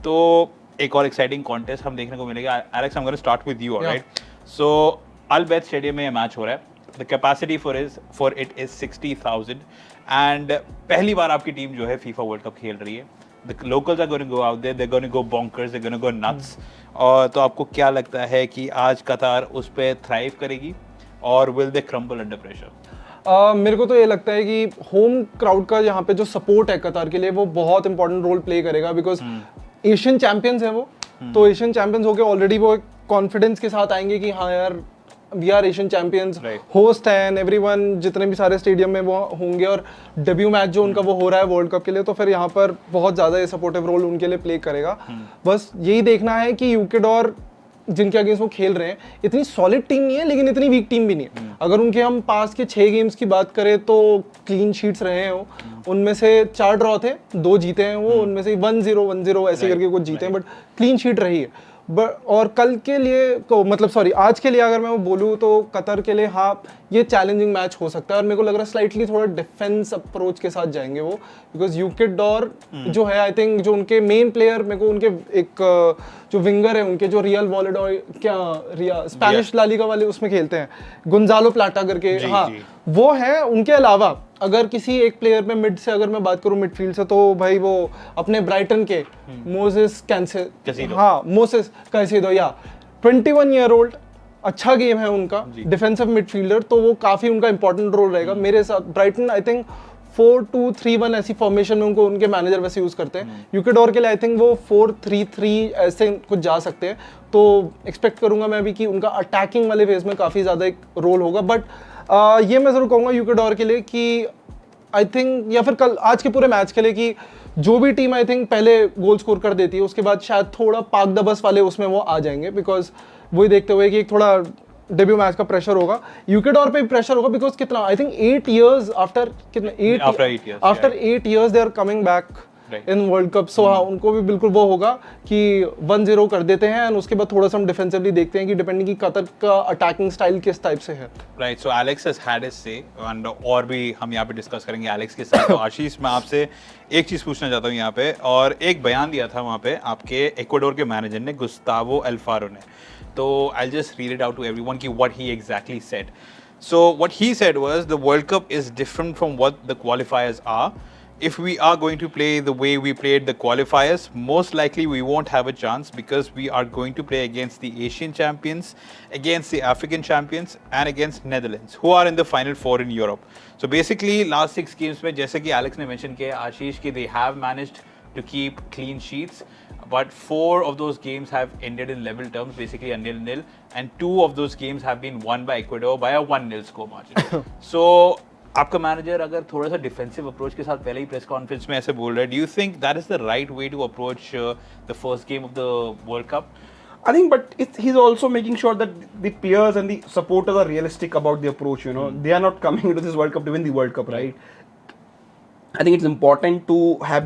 Speaker 1: तो एक और एक्साइटिंग कॉन्टेस्ट हम देखने को मिलेगा. Alex, I am gonna start with you, alright? So Al Bayt Stadium में ये मैच हो रहा है. The capacity for it is 60,000 and पहली बार आपकी टीम जो है FIFA World Cup खेल रही है. The locals are going to go out there, they're going to go bonkers, they're going to go nuts. और तो आपको क्या लगता है कि आज कतार उस पे थ्राइव करेगी और will they crumble under pressure?
Speaker 3: मेरे को तो ये लगता है कि होम क्राउड का यहाँ पे जो सपोर्ट है कतार के लिए वो बहुत इंपॉर्टेंट रोल प्ले करेगा, बिकॉज एशियन चैंपियंस है वो. तो एशियन चैंपियंस होके ऑलरेडी वो कॉन्फिडेंस के साथ आएंगे कि हाँ यार we are Asian champions, host हैं एंड एवरीवन, जितने भी सारे स्टेडियम में वो होंगे और डेब्यू मैच जो उनका वो हो रहा है वर्ल्ड कप के लिए, तो फिर यहाँ पर बहुत ज़्यादा ये सपोर्टिव रोल उनके लिए प्ले करेगा. बस यही देखना है कि यूकेडोर जिनके अगेंस्ट वो खेल रहे हैं इतनी सॉलिड टीम नहीं है लेकिन इतनी वीक टीम भी नहीं है. अगर उनके हम पास के 6 गेम्स की बात करें तो क्लीन शीट्स रहे हैं वो, उनमें से 4 ड्रॉ थे, 2 जीते हैं वो, उनमें से 1-0 ऐसे करके कुछ जीते हैं, बट क्लीन शीट रही है. और कल के लिए मतलब सॉरी आज के लिए अगर मैं वो बोलूँ तो कतर के लिए हाँ ये चैलेंजिंग मैच हो सकता है. और मेरे को लग रहा है स्लाइटली थोड़ा डिफेंस अप्रोच के साथ जाएंगे वो, बिकॉज यूकेडोर जो है आई थिंक जो उनके मेन प्लेयर, मेरे को उनके एक जो विंगर है उनके जो रियल वॉलेट और क्या स्पेनिश लालिगा वाले उसमें खेलते हैं, गुंजालो प्लाटा करके, हाँ वो है. उनके अलावा अगर किसी एक प्लेयर में मिड से अगर मैं बात करूं मिडफील्ड से, तो भाई वो अपने ब्राइटन के मोसेस कैसेडो या 21 ईयर ओल्ड, अच्छा गेम है उनका, डिफेंसिव मिडफील्डर, तो वो काफी उनका इंपॉर्टेंट रोल रहेगा मेरे साथ. ब्राइटन आई थिंक 4-2-3-1 ऐसी फॉर्मेशन में उनको उनके मैनेजर वैसे यूज करते हैं. यूकेडोर के लिए आई थिंक वो 4-3-3 ऐसे कुछ जा सकते हैं, तो एक्सपेक्ट करूंगा मैं भी कि उनका अटैकिंग वाले फेज में काफी ज्यादा एक रोल होगा. बट ये मैं जरूर कहूँगा यूकेडोर के लिए कि आई थिंक, या फिर कल आज के पूरे मैच के लिए, कि जो भी टीम आई थिंक पहले गोल स्कोर कर देती है उसके बाद शायद थोड़ा पाक दबस वाले उसमें वो आ जाएंगे, बिकॉज वही देखते हुए कि एक थोड़ा डेब्यू मैच का प्रेशर होगा. यूकेडोर पे भी प्रेशर होगा बिकॉज कितना I think 8 years after after 8 years they are coming back in World cup. So हाँ उनको भी बिल्कुल वो होगा कि 1-0 कर देते हैं एंड उसके बाद थोड़ा सा हम डिफेंसिवली देखते हैं कि डिपेंडिंग कि कतर का अटैकिंग स्टाइल किस टाइप से है.
Speaker 1: Right, so Alex has had his से एंड और भी हम यहाँ पे डिस्कस करेंगे एलेक्स के साथ. तो आशीष, मैं आपसे एक चीज़ पूछना चाहता हूँ यहाँ पे, और एक बयान दिया था वहाँ पे आपके एक्वाडोर के मैनेजर ने, गुस्तावो अल्फारो ने. तो I just read it out to everyone कि what he exactly said. So what he said was the world Cup is different from what the qualifiers are. If we are going to play the way we played the qualifiers, most likely we won't have a chance because we are going to play against the Asian champions, against the African champions and against Netherlands, who are in the final 4 in Europe. So basically last 6 games में जैसे कि Alex ने mention किया आशीष कि they have managed to keep clean sheets, but 4 of those games have ended in level terms, basically a 0-0, and 2 of those games have been won by Ecuador by a 1-0 score margin. So आपका manager अगर थोड़ा सा defensive approach के साथ पहले ही press conference में ऐसे बोल रहा है, do you think that is the right way to approach the first game of the world cup?
Speaker 2: I think, but he's also making sure that the players and the supporters are realistic about the approach. You know, they are not coming into this World Cup to win the World Cup, right? I think it's important to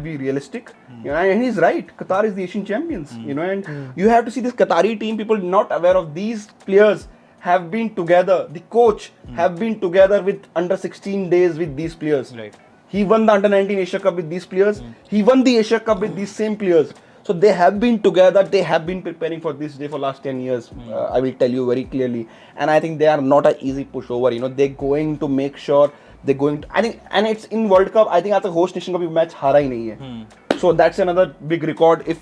Speaker 2: be realistic. You know, and he's right. Qatar is the Asian champions. You know, and you have to see this Qatari team. People not aware of these players have been together. The coach have been together with under 16 days with these players.
Speaker 1: Right.
Speaker 2: He won the under 19 Asia Cup with these players. He won the Asia Cup with these same players. So they have been together. They have been preparing for this day for last 10 years. I will tell you very clearly. And I think they are not an easy pushover. You know, they're going to make sure they're going to. I think, and it's in World Cup. I think as a host nation, कभी match हारा ही नहीं है. So that's another big record. If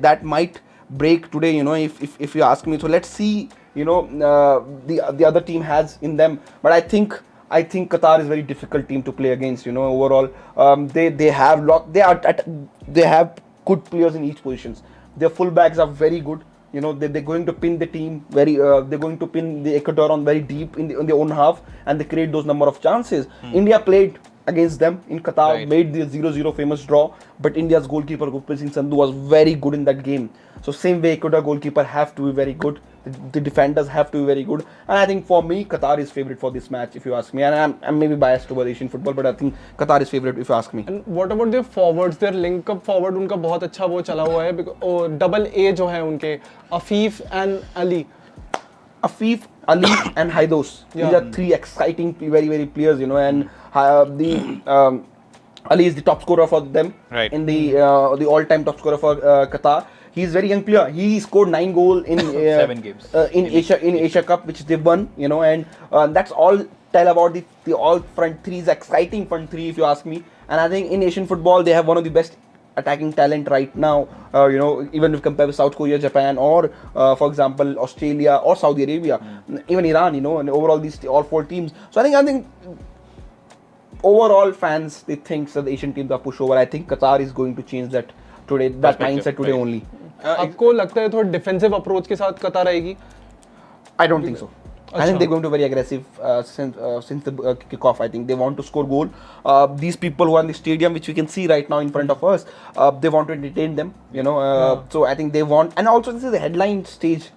Speaker 2: that might break today. You know, if you ask me. So let's see. You know, the other team has in them, but I think Qatar is a very difficult team to play against. You know, overall, they have good players in each positions. Their fullbacks are very good. You know, they're going to pin the team very. They're going to pin the Ecuador on very deep in their own half, and they create those number of chances. India played against them in Qatar,
Speaker 1: Right.
Speaker 2: made the 0-0 famous draw, but India's goalkeeper Gurpreet Singh Sandhu was very good in that game. So same way Ecuador goalkeeper have to be very good, the defenders have to be very good, and I think for me Qatar is favorite for this match if you ask me, and I'm maybe biased towards Asian football, but I think Qatar is favorite if you ask me.
Speaker 3: And what about their forwards? Their link up forward उनका बहुत अच्छा वो चला हुआ है, और double A जो है उनके, Afif and Ali.
Speaker 2: Afif, Ali, and Haidos. These
Speaker 3: Yeah.
Speaker 2: are three exciting, very, very players, you know. And Ali is the top scorer for them,
Speaker 1: Right.
Speaker 2: in the all-time top scorer for Qatar. He is very young player. He scored 9 goals in
Speaker 1: 7 games
Speaker 2: in Asia Cup, which they've won, you know. And that's all tell about the all front three is exciting front three, if you ask me. And I think in Asian football they have one of the best attacking talent right now, you know, even if compared with South Korea, Japan, or for example Australia or Saudi Arabia, even Iran, you know, and overall these all 4 teams. So I think overall fans, they think that the Asian teams are pushover. I think Qatar is going to change that today, that
Speaker 1: Perspective,
Speaker 2: mindset today
Speaker 1: right.
Speaker 2: only.
Speaker 3: आपको लगता है थोड़ा defensive approach के साथ कतार आएगी?
Speaker 2: I don't think so. I think they're going to be very aggressive since the kickoff. I think they want to score goal. These people who are in the stadium, which we can see right now in front of us, they want to entertain them. You know, so I think they want, and also this is the headline stage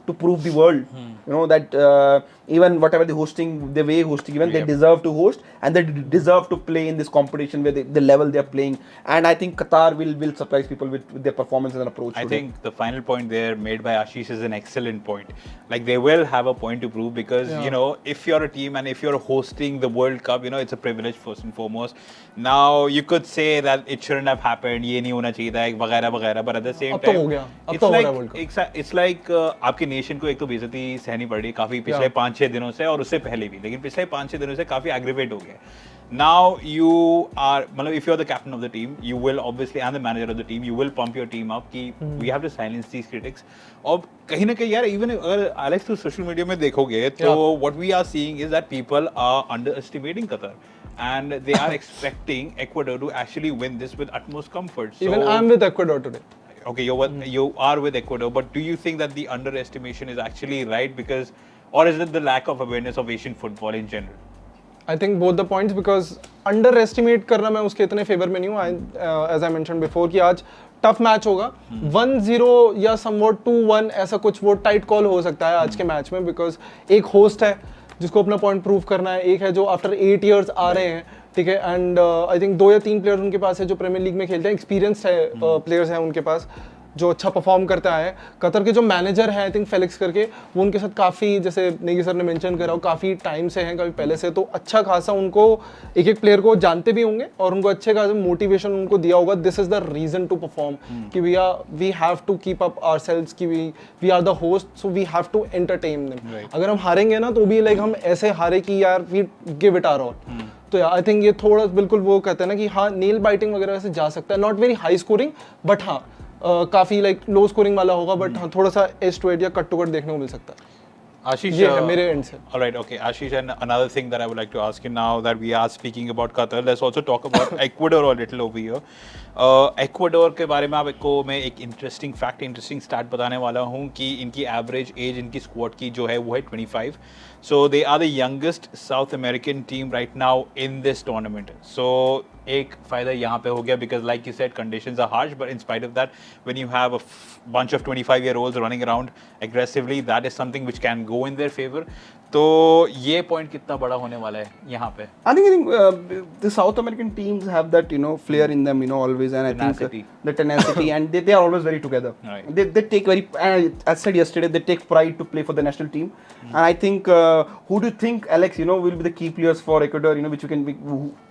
Speaker 2: to prove the world. You know that even whatever the hosting, the way hosting, even they deserve to host, and they deserve to play in this competition where the level they are playing. And I think Qatar will surprise people with their performance and approach.
Speaker 1: I
Speaker 2: today.
Speaker 1: think the final point there made by Ashish is an excellent point. Like they will have a point to prove because you know, if you're a team and if you're hosting the World Cup, you know, it's a privilege first and foremost. Now you could say that it shouldn't have happened, ये नहीं होना चाहिए था, वगैरह वगैरह, but at the same
Speaker 3: अब तो
Speaker 1: time
Speaker 3: हो गया, अब
Speaker 1: it's
Speaker 3: तो हो
Speaker 1: like
Speaker 3: रहा है World Cup.
Speaker 1: it's like आपके नेशन को एक तो बेइज्जती सहनी पड़ रही है काफी पिछले 5-6 दिनों से और उससे पहले भी, लेकिन पिछले 5-6 दिनों से काफी एग्रीवेट हो गया. Now you are, मतलब if you're the captain of the team, you will obviously, and the manager of the team, you will pump your team up कि we have to silence these critics. और कहीं ना कहीं यार, even अगर Alex तो social media में देखोगे तो what we are seeing is that people are underestimating Qatar and they are expecting Ecuador to actually win this with utmost comfort. So,
Speaker 3: Even I'm with Ecuador today.
Speaker 1: okay, you are with Ecuador, but do you think that the underestimation is actually right because, or is it the lack of awareness of Asian football in general?
Speaker 3: I think both the points because underestimate करना मैं उसके इतने favour में नहीं हूँ. As I mentioned before कि आज tough match होगा, 1-0 या समवॉट 2-1 ऐसा कुछ वो टाइट कॉल हो सकता है आज के मैच में बिकॉज एक होस्ट है जिसको अपना पॉइंट प्रूव करना है, एक है जो आफ्टर 8 इयर्स आ रहे हैं, ठीक है. एंड आई थिंक 2 या 3 प्लेयर उनके पास है जो प्रीमियर लीग में खेलते हैं, एक्सपीरियंस्ड है प्लेयर्स हैं उनके पास जो अच्छा परफॉर्म करते आए हैं. कतर के जो मैनेजर हैं आई थिंक फेलिक्स करके, वो उनके साथ काफ़ी, जैसे नेगी सर ने मेंशन करा, काफ़ी टाइम से हैं, काफ़ी पहले से, तो अच्छा खासा उनको एक एक प्लेयर को जानते भी होंगे और उनको अच्छे खासा मोटिवेशन उनको दिया होगा. This is the reason to perform कि we have to keep up ourselves कि we are the host, so we have to entertain them. अगर हम हारेंगे ना तो भी लाइक हम ऐसे हारे कि यार we give it our all. तो यार आई थिंक ये थोड़ा बिल्कुल वो कहते हैं ना कि हाँ नेल बाइटिंग वगैरह से जा सकता है, not very high scoring but हाँ काफी लाइक लो स्कोरिंग वाला होगा, बट हाँ थोड़ा सा एज टू एज या कट टू कट देखने को मिल सकता है.
Speaker 1: Ashish,
Speaker 3: ये है मेरे एंड से.
Speaker 1: all right, okay, Ashish, and another thing that I would like to ask you now that we are speaking about Qatar, let's also talk about Ecuador a little over here. Ecuador के बारे में आपको मैं एक interesting stat बताने वाला हूँ कि इनकी एवरेज एज इनकी स्क्वाड की जो है वो है 25. So they are the youngest South American team right now in this tournament. So एक फ़ायदा यहाँ पे हो गया because like you said conditions are harsh, but in spite of that when you have a bunch of 25-year-olds running around aggressively, that is something which can go in their favor. तो ये point कितना बड़ा होने वाला है यहाँ पे?
Speaker 2: I think the South American teams have that, you know, flair in them, you know, always, and
Speaker 1: Tenacity.
Speaker 2: I think the tenacity and they are always very together.
Speaker 1: Right.
Speaker 2: They take very, as said yesterday, they take pride to play for the national team. And I think who do you think, Alex, you know, will be the key players for Ecuador, you know, which you can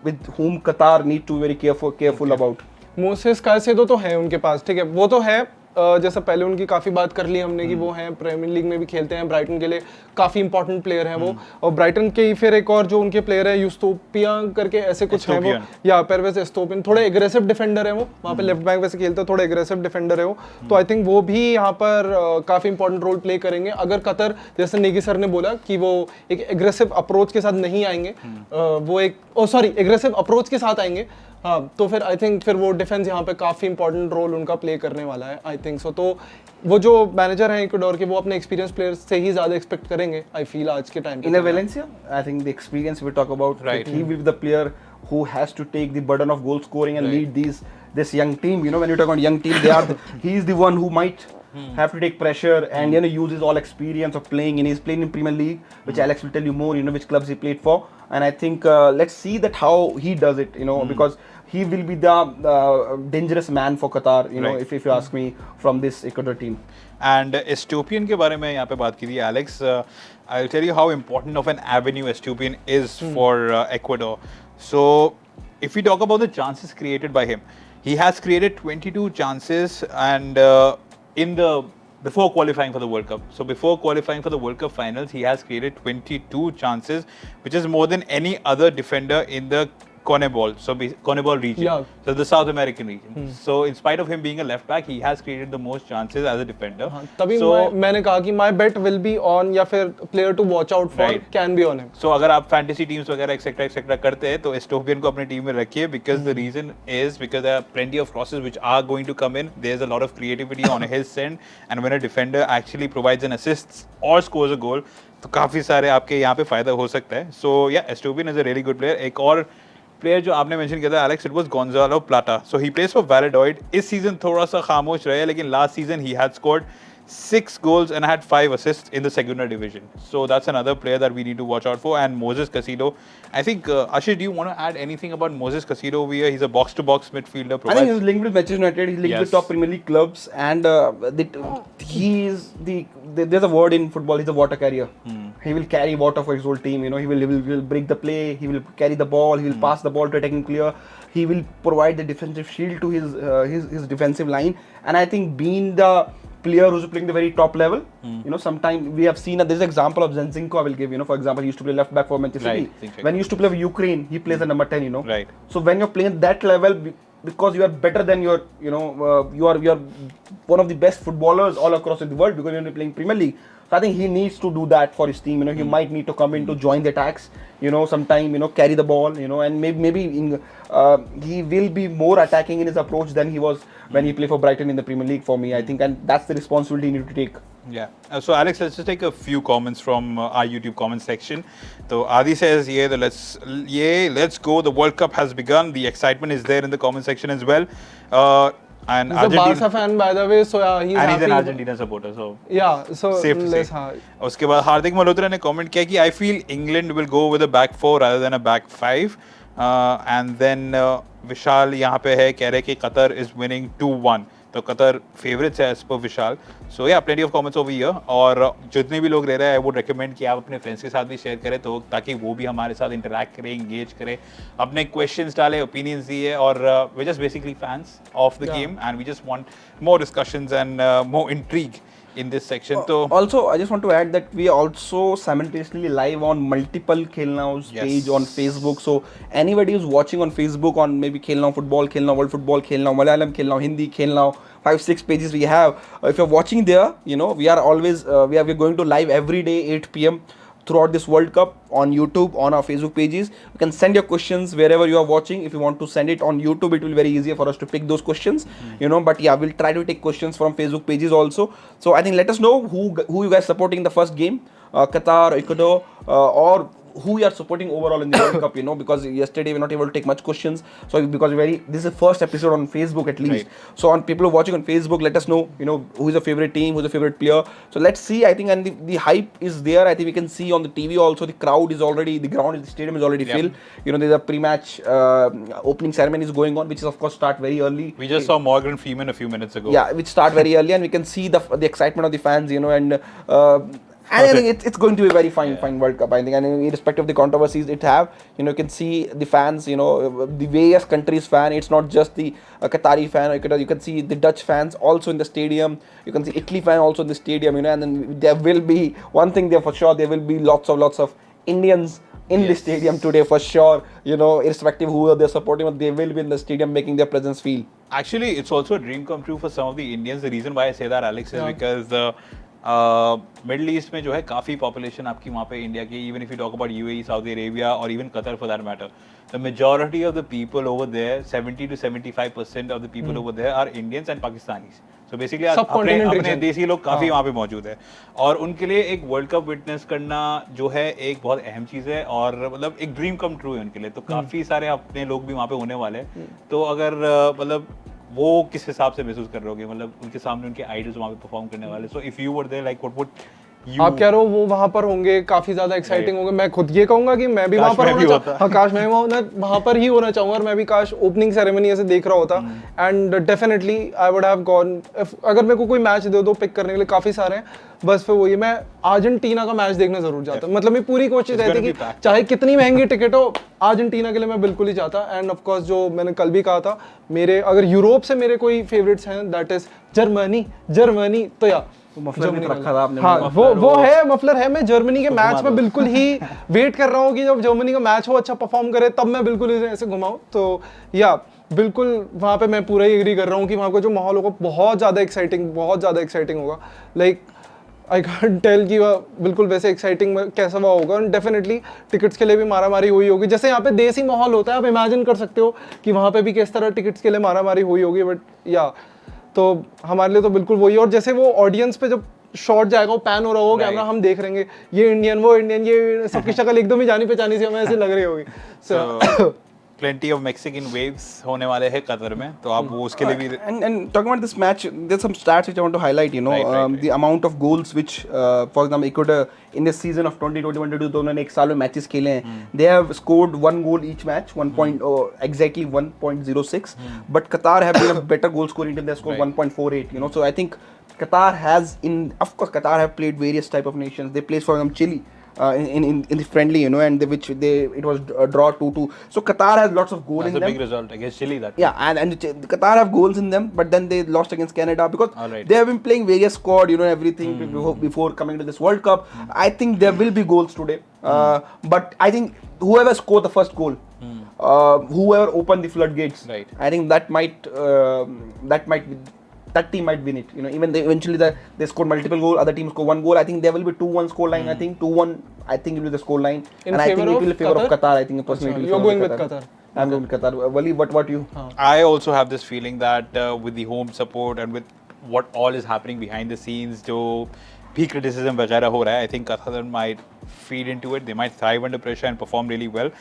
Speaker 2: with whom Qatar need to be very careful about?
Speaker 3: Moises Caicedo तो है उनके पास, ठीक है, वो तो है. जैसा पहले उनकी काफ़ी बात कर ली हमने कि वो हैं प्रीमियर लीग में भी खेलते हैं, ब्राइटन के लिए काफ़ी इंपॉर्टेंट प्लेयर हैं वो. और ब्राइटन के ही फिर एक और जो उनके प्लेयर है यूस्तोपिया करके ऐसे कुछ हैं वो, या परवेज एस्तोपियन, थोड़े एग्रेसिव डिफेंडर है वो, वहाँ पे लेफ्ट बैक वैसे खेलते हैं, थोड़े एग्रेसिव डिफेंडर है वो. तो आई थिंक वो भी यहाँ पर काफ़ी इंपॉर्टेंट रोल प्ले करेंगे. अगर कतर, जैसे नेगी सर ने बोला कि वो एक एग्रेसिव अप्रोच के साथ नहीं आएंगे, वो एक एग्रेसिव अप्रोच के साथ आएंगे, हाँ, तो फिर आई थिंक फिर वो डिफेंस यहाँ पे काफ़ी इंपॉर्टेंट रोल उनका प्ले करने वाला है, आई थिंक सो. तो वो जो मैनेजर हैं इक्वाडोर के, वो अपने एक्सपीरियंस प्लेयर्स से ही ज़्यादा एक्सपेक्ट करेंगे, आई फील आज के टाइम पे.
Speaker 2: In Valencia, I think the experience we talk about,
Speaker 1: Right.
Speaker 2: he will be the player who has to take the burden of goal scoring and lead this young team. You know, when you talk about young team, he's the one who might have to take pressure and use his all experience of playing in. He's playing in Premier League, which Alex will tell you more. You know which clubs he played for, and I think let's see that how he does it. You know, because he will be the dangerous man for Qatar. You know, if you ask me, from this Ecuador team.
Speaker 1: And Estopian के बारे में यहाँ पे बात की थी Alex. I'll tell you how important of an avenue Estopian is for Ecuador. So if we talk about the chances created by him, he has created 22 chances and before qualifying for the World Cup. So before qualifying for the World Cup finals, he has created 22 chances, which is more than any other defender in the CONMEBOL region.
Speaker 3: Yeah.
Speaker 1: So the South American region. So in spite of him being a left back, he has created the most chances as a defender.
Speaker 3: तभी मैंने कहा कि my bet will be on या फिर player to watch out for can be on him.
Speaker 1: So अगर आप fantasy teams वगैरह etc करते हैं तो Estopian को अपनी टीम में रखिए because the reason is because there are plenty of crosses which are going to come in. There's a lot of creativity on his end, and when a defender actually provides an assist or scores a goal, तो काफी सारे आपके यहाँ पे फायदा हो सकता है. So yeah, Estopian is a really good player. एक और प्लेयर जो आपने मेंशन किया था Alex, it was Gonzalo Plata. So he plays for Valladolid. इस सीजन थोड़ा सा खामोश रहे, लेकिन last season he had scored 6 goals and had 5 assists in the Segunda division. So that's another player that we need to watch out for. And Moses Casido, I think Ashish, do you want to add anything about Moses Casido over here? He's a box-to-box midfielder.
Speaker 2: I think he's linked with Manchester United. He's linked with top Premier League clubs, and there's a word in football. He's a water carrier. He will carry water for his whole team. You know, he will break the play. He will carry the ball. He will pass the ball to attacking player. He will provide the defensive shield to his defensive line. And I think being the player who's playing the very top level, you know, sometimes we have seen this example of Zinchenko. I will give, you know, for example, he used to play left back for Manchester City. When he used to play for Ukraine, he plays at number 10, you know.
Speaker 1: Right.
Speaker 2: So when you're playing at that level, because you are better than your, you know, you are one of the best footballers all across the world because you're playing Premier League. So I think he needs to do that for his team. You know, he might need to come in to join the attacks. You know, sometime, you know, carry the ball. You know, and maybe he will be more attacking in his approach than he was when he played for Brighton in the Premier League. For me, I think, and that's the responsibility he needs to take.
Speaker 1: Yeah. So Alex, let's just take a few comments from our YouTube comment section. So Adi says, let's go. The World Cup has begun. The excitement is there in the comment section as well. And
Speaker 3: he's a Barca fan, by the way, so yeah, he's
Speaker 1: an Argentina supporter, so
Speaker 3: yeah, so
Speaker 1: safe to say. उसके बाद हार्दिक मल्होत्रा ने comment किया कि I feel England will go with a back 4 rather than a back 5. And then विशाल यहाँ पे है कह रहे कि Qatar is winning 2-1. तो कतर फेवरेट्स है एज पर विशाल. सो या plenty of comments over here. और जितने भी लोग रह रहे हैं आई वुड रिकमेंड कि आप अपने फ्रेंड्स के साथ भी शेयर करें तो ताकि वो भी हमारे साथ इंटरैक्ट करें, इंगेज करें, अपने क्वेश्चंस डालें, ओपिनियंस दिए. और we just basically fans of the game and we just want more discussions and more intrigue in this section. So
Speaker 2: also I just want to add that we are also simultaneously live on multiple Khel Now's page on Facebook. So anybody who's watching on Facebook on maybe Khel Now Football, Khel Now World Football, Khel Now Malayalam, Khel Now Hindi, Khel Now 5-6 pages we have. If you're watching there, you know, we are always we're going to live every day 8 p.m. throughout this World Cup on YouTube, on our Facebook pages. You can send your questions wherever you are watching. If you want to send it on YouTube, it will be very easier for us to pick those questions, you know. But yeah, we'll try to take questions from Facebook pages also. So I think let us know who you guys supporting in the first game, Qatar, Ecuador, or who you are supporting overall in the World Cup, you know, because yesterday we were not able to take much questions. So because this is the first episode on Facebook at least. Right. So on people who are watching on Facebook, let us know, you know, who is your favorite team, who's your favorite player. So let's see. I think and the hype is there. I think we can see on the TV also the crowd is already, the stadium is already filled. You know, there's a pre-match opening ceremony is going on, which is of course start very early.
Speaker 1: We just saw Morgan Freeman a few minutes ago.
Speaker 2: Yeah, which start very early, and we can see the excitement of the fans, you know, and I think it's going to be a very fine World Cup. I think, and irrespective of the controversies it have, you know, you can see the fans, you know, the various countries fan. It's not just the Qatari fan. You can see the Dutch fans also in the stadium. You can see Italy fan also in the stadium, you know. And then there will be one thing there for sure. There will be lots of Indians in the stadium today for sure. You know, irrespective of who they're supporting, but they will be in the stadium making their presence feel.
Speaker 1: Actually, it's also a dream come true for some of the Indians. The reason why I say that, Alex, is because middle east में जो है काफ़ी population आपकी वहाँ पे India की, even if you talk about UAE, Saudi Arabia और even Qatar for that matter, the majority of the people over there 70 to 75% of the people over there are Indians and Pakistanis. So basically अपने देसी लोग काफ़ी वहाँ पे मौजूद है, और उनके लिए एक वर्ल्ड कप विटनेस करना जो है एक बहुत अहम चीज़ है, और मतलब एक ड्रीम कम ट्रू है उनके लिए. तो काफ़ी सारे अपने लोग भी वहाँ पे होने वाले हैं. तो अगर मतलब वो किस हिसाब से महसूस कर रहे होगे, मतलब उनके सामने उनके आइडल्स वहाँ पे परफॉर्म करने वाले. So if you were there, like what would
Speaker 3: आप कह रहे हो वो वहां पर होंगे, काफी ज्यादा एक्साइटिंग होंगे. मैं खुद ये कहूंगा कि मैं भी वहां पर होना चाहूंगा. हाँ, काश मैं वहां पर ही होना चाहूंगा, और मैं भी काश ओपनिंग सेरेमनी ऐसे देख रहा होता. And definitely I would have gone. अगर मेरे को कोई मैच दे दो पिक करने के लिए, काफी सारे हैं, बस फिर वही मैं अर्जेंटीना का मैच देखने जरूर जाता. मतलब मेरी पूरी कोशिश रहती कि चाहे कितनी महंगी टिकट हो, अर्जेंटीना के लिए मैं बिल्कुल ही जाता. एंड ऑफ कोर्स जो मैंने कल भी कहा था, मेरे अगर यूरोप से मेरे कोई फेवरेट्स हैं, दैट इज जर्मनी. तो या हाँ, वो है, मफलर है. मैं जर्मनी के मैच में बिल्कुल ही वेट कर रहा हूँ कि जब जर्मनी का मैच हो, अच्छा परफॉर्म करे, तब मैं बिल्कुल ऐसे घुमाऊँ. तो या बिल्कुल वहाँ पे मैं पूरा ही एग्री कर रहा हूँ कि वहाँ का जो माहौल होगा बहुत ज़्यादा एक्साइटिंग होगा. लाइक आई कांट टेल कि वह बिल्कुल वैसे एक्साइटिंग कैसा वह होगा. और डेफिनेटली टिकट्स के लिए भी मारामारी हुई होगी, जैसे यहाँ पे देसी माहौल होता है. आप इमेजिन कर सकते हो कि वहाँ पे भी किस तरह टिकट्स के लिए मारामारी हुई होगी. बट या तो हमारे लिए तो बिल्कुल वही. और जैसे वो ऑडियंस पे जब शॉट जाएगा, वो पैन हो रहा होगा कैमरा, हम देख रहेंगे ये इंडियन, वो इंडियन, ये सबकी शक्ल एकदम ही जानी पहचानी सी हमें ऐसे लग रही होगी. सो
Speaker 1: plenty of Mexican waves होने वाले हैं कतर में, तो आप वो उसके लिए भी.
Speaker 2: And talking about this match, there's some stats which I want to highlight. Right. The amount of goals which, for example, Ecuador in this season of 2021-22, उन्होंने एक साल में मैचेस खेले हैं, they have scored 1 goal each match, exactly 1.06. But Qatar have been a better goal scoring team. They scored 1.48. So I think Qatar has, of course, Qatar have played various type of nations. They played for example Chile. In the friendly, and it was a draw 2-2. So Qatar has lots of goals in them.
Speaker 1: That's a big result against Chile. That.
Speaker 2: Yeah, and Qatar have goals in them, but then they lost against Canada because they have been playing various squad, everything before coming to this World Cup. I think there will be goals today, but I think whoever scored the first goal, whoever opened the floodgates, I think that team might win it. Even eventually they scored multiple goals, other teams score 1 goal. I think there will be 2-1 score line. I think 2-1. I think it will be the score line, and I think it will be in favor of Qatar. I think personally.
Speaker 3: You're going with Qatar.
Speaker 2: I'm going with Qatar. Wali, what you?
Speaker 1: I also have this feeling that with the home support and with what all is happening behind the scenes, जो भी criticism वगैरह हो रहा है, I think Qatar might feed into it. They might thrive under pressure and perform really well.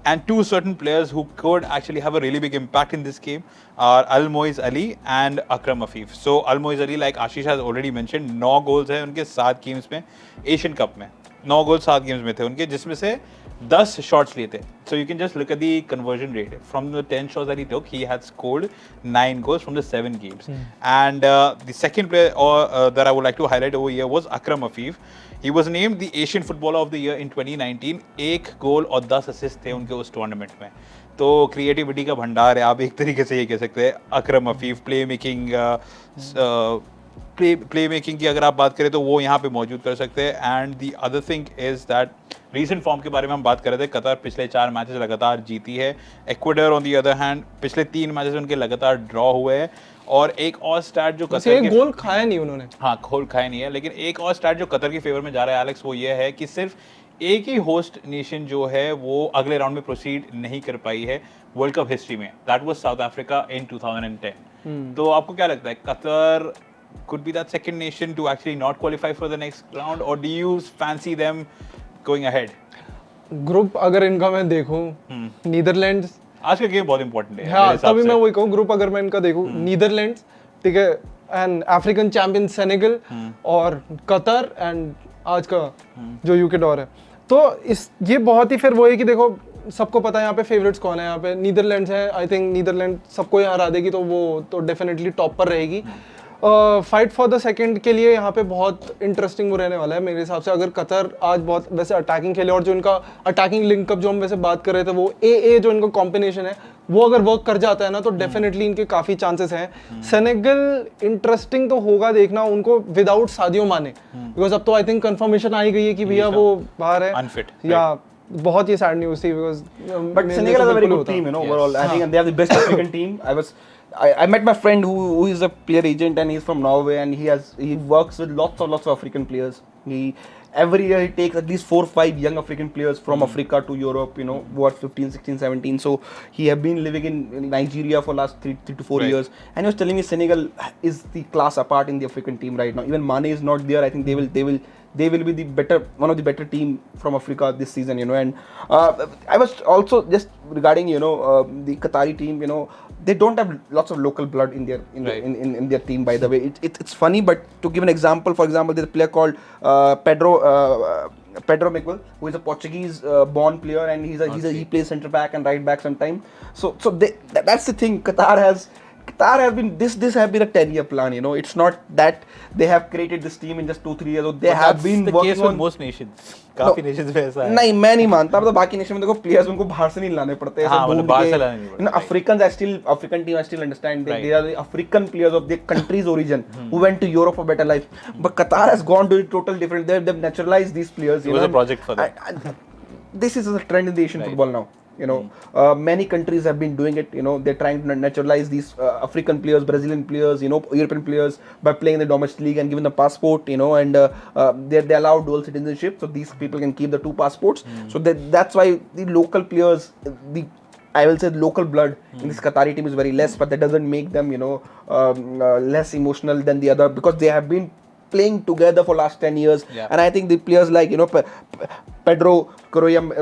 Speaker 1: And two certain players who could actually have a really big impact in this game are Almoiz Ali and Akram Afif. So Almoiz Ali, like Ashish has already mentioned, 9 goals है उनके 7 games में, Asian cup में 9 गोल 7 games में थे उनके, जिसमें से 10 shots लिए थे. So you can just look at the conversion rate. From the 10 shots that he took, he had scored 9 goals from the 7 games. And the second player that I would like to highlight over here was Akram Afif. He was named the Asian Footballer of the Year in 2019. 1 गोल और 10 assist थे उनके उस tournament में. तो creativity का भंडार है, आप एक तरीके से ये कह सकते हैं. अकरम अफीफ प्ले मेकिंग की अगर आप बात करें तो वो यहाँ पे मौजूद कर सकते हैं. And the other thing is that recent form के बारे में हम बात कर रहे थे. कतर पिछले 4 मैचेस लगातार जीती है. Ecuador on the other hand पिछले 3 मैचेस उनके लगातार ड्रॉ हुए हैं. और एक और स्टैट जो कतर
Speaker 3: के गोल खाया नहीं उन्होंने,
Speaker 1: हाँ गोल खाया नहीं है, लेकिन एक और स्टैट जो कतर की फेवर में जा रहा है एलेक्स, वो ये है कि सिर्फ एक ही होस्ट नेशन जो है वो अगले राउंड में प्रोसीड नहीं कर पाई है वर्ल्ड कप हिस्ट्री में. That was south Africa in 2010. तो आपको क्या लगता है, Qatar could be that second nation to actually not qualify for the next round, or do you fancy them going ahead?
Speaker 3: Group अगर इनका मैं देखूं, नीदरलैंड्स,
Speaker 1: आज का गेम बहुत इंपॉर्टेंट है.
Speaker 3: हाँ, तभी मैं वही कहूँ, ग्रुप अगर मैं इनका देखूं, नीदरलैंड्स, ठीक है, एंड अफ्रीकन चैंपियन सेनेगल, और कतर, एंड आज का जो यूकेडोर है. तो ये बहुत ही फिर वो है कि देखो सबको पता है यहाँ पे फेवरेट्स कौन है. यहाँ पे नीदरलैंड्स है. आई थिंक नीदरलैंड सबको यहाँ हरा देगी, तो वो तो डेफिनेटली टॉप पर रहेगी. फाइट फॉर द सेकंड के लिए यहाँ पे बहुत इंटरेस्टिंग वो रहने वाला है मेरे हिसाब से. अगर कतर आज बहुत वैसे अटैकिंग खेले, और जो इनका अटैकिंग लिंकअप जो हम वैसे बात कर रहे थे, वो ए जो इनका कॉम्बिनेशन है, वो अगर वर्क कर जाता है ना, तो डेफिनेटली इनके काफी चांसेस हैं. सेनेगल इंटरेस्टिंग तो होगा देखना उनको विदाउट सादियो माने, बिकॉज अब तो आई थिंक कंफर्मेशन आई गई है कि भैया वो बाहर है,
Speaker 1: अनफिट.
Speaker 3: या बहुत ही सैड न्यूज़ थी, because
Speaker 2: but Senegal is a very good team, overall. I think they are the best African team. I was I met my friend who is a player agent and he's from Norway and he works with lots of African players. Every year he takes at least 4 or 5 young African players from Africa to Europe, who are 15, 16, 17. So he have been living in Nigeria for last three to 4
Speaker 1: Right.
Speaker 2: years, and he was telling me Senegal is the class apart in the African team right now. Even Mane is not there. I think they will be one of the better team from Africa this season, and I was also just regarding the Qatari team, they don't have lots of local blood in their
Speaker 1: Right.
Speaker 2: in their team. By the way, it's funny, but to give an example, for example, there's a player called Pedro Miguel, who is a Portuguese born player, and he plays centre back and right back sometimes. So that's the thing. Qatar has been this have been a 10-year plan. It's not that they have created this team in just 2-3 years. They
Speaker 1: But
Speaker 2: have
Speaker 1: that's
Speaker 2: been
Speaker 1: the
Speaker 2: working
Speaker 1: case with
Speaker 2: on
Speaker 1: most nations. काफी nations में ऐसा है.
Speaker 2: नहीं, मैं नहीं मानता. मतलब बाकी नेशन में देखो प्लेयर्स उनको बाहर से नहीं लाने पड़ते हैं.
Speaker 1: हाँ, मतलब बाहर से लाने नहीं पड़ते.
Speaker 2: African team I still understand. They are the African players of their country's origin who went to Europe for better life. But Qatar has gone to a total different. They've naturalized these players.
Speaker 1: It was a project for them.
Speaker 2: This is a trend in the Asian football now. Many countries have been doing it. They're trying to naturalize these African players, Brazilian players, European players by playing in the domestic league and giving them passport, and they allow dual citizenship, so these people can keep the 2 passports. So that's why the local players, I will say the local blood in this Qatari team is very less, but that doesn't make them, less emotional than the other, because they have been playing together for last 10 years.
Speaker 1: Yeah.
Speaker 2: And I think the players like Pedro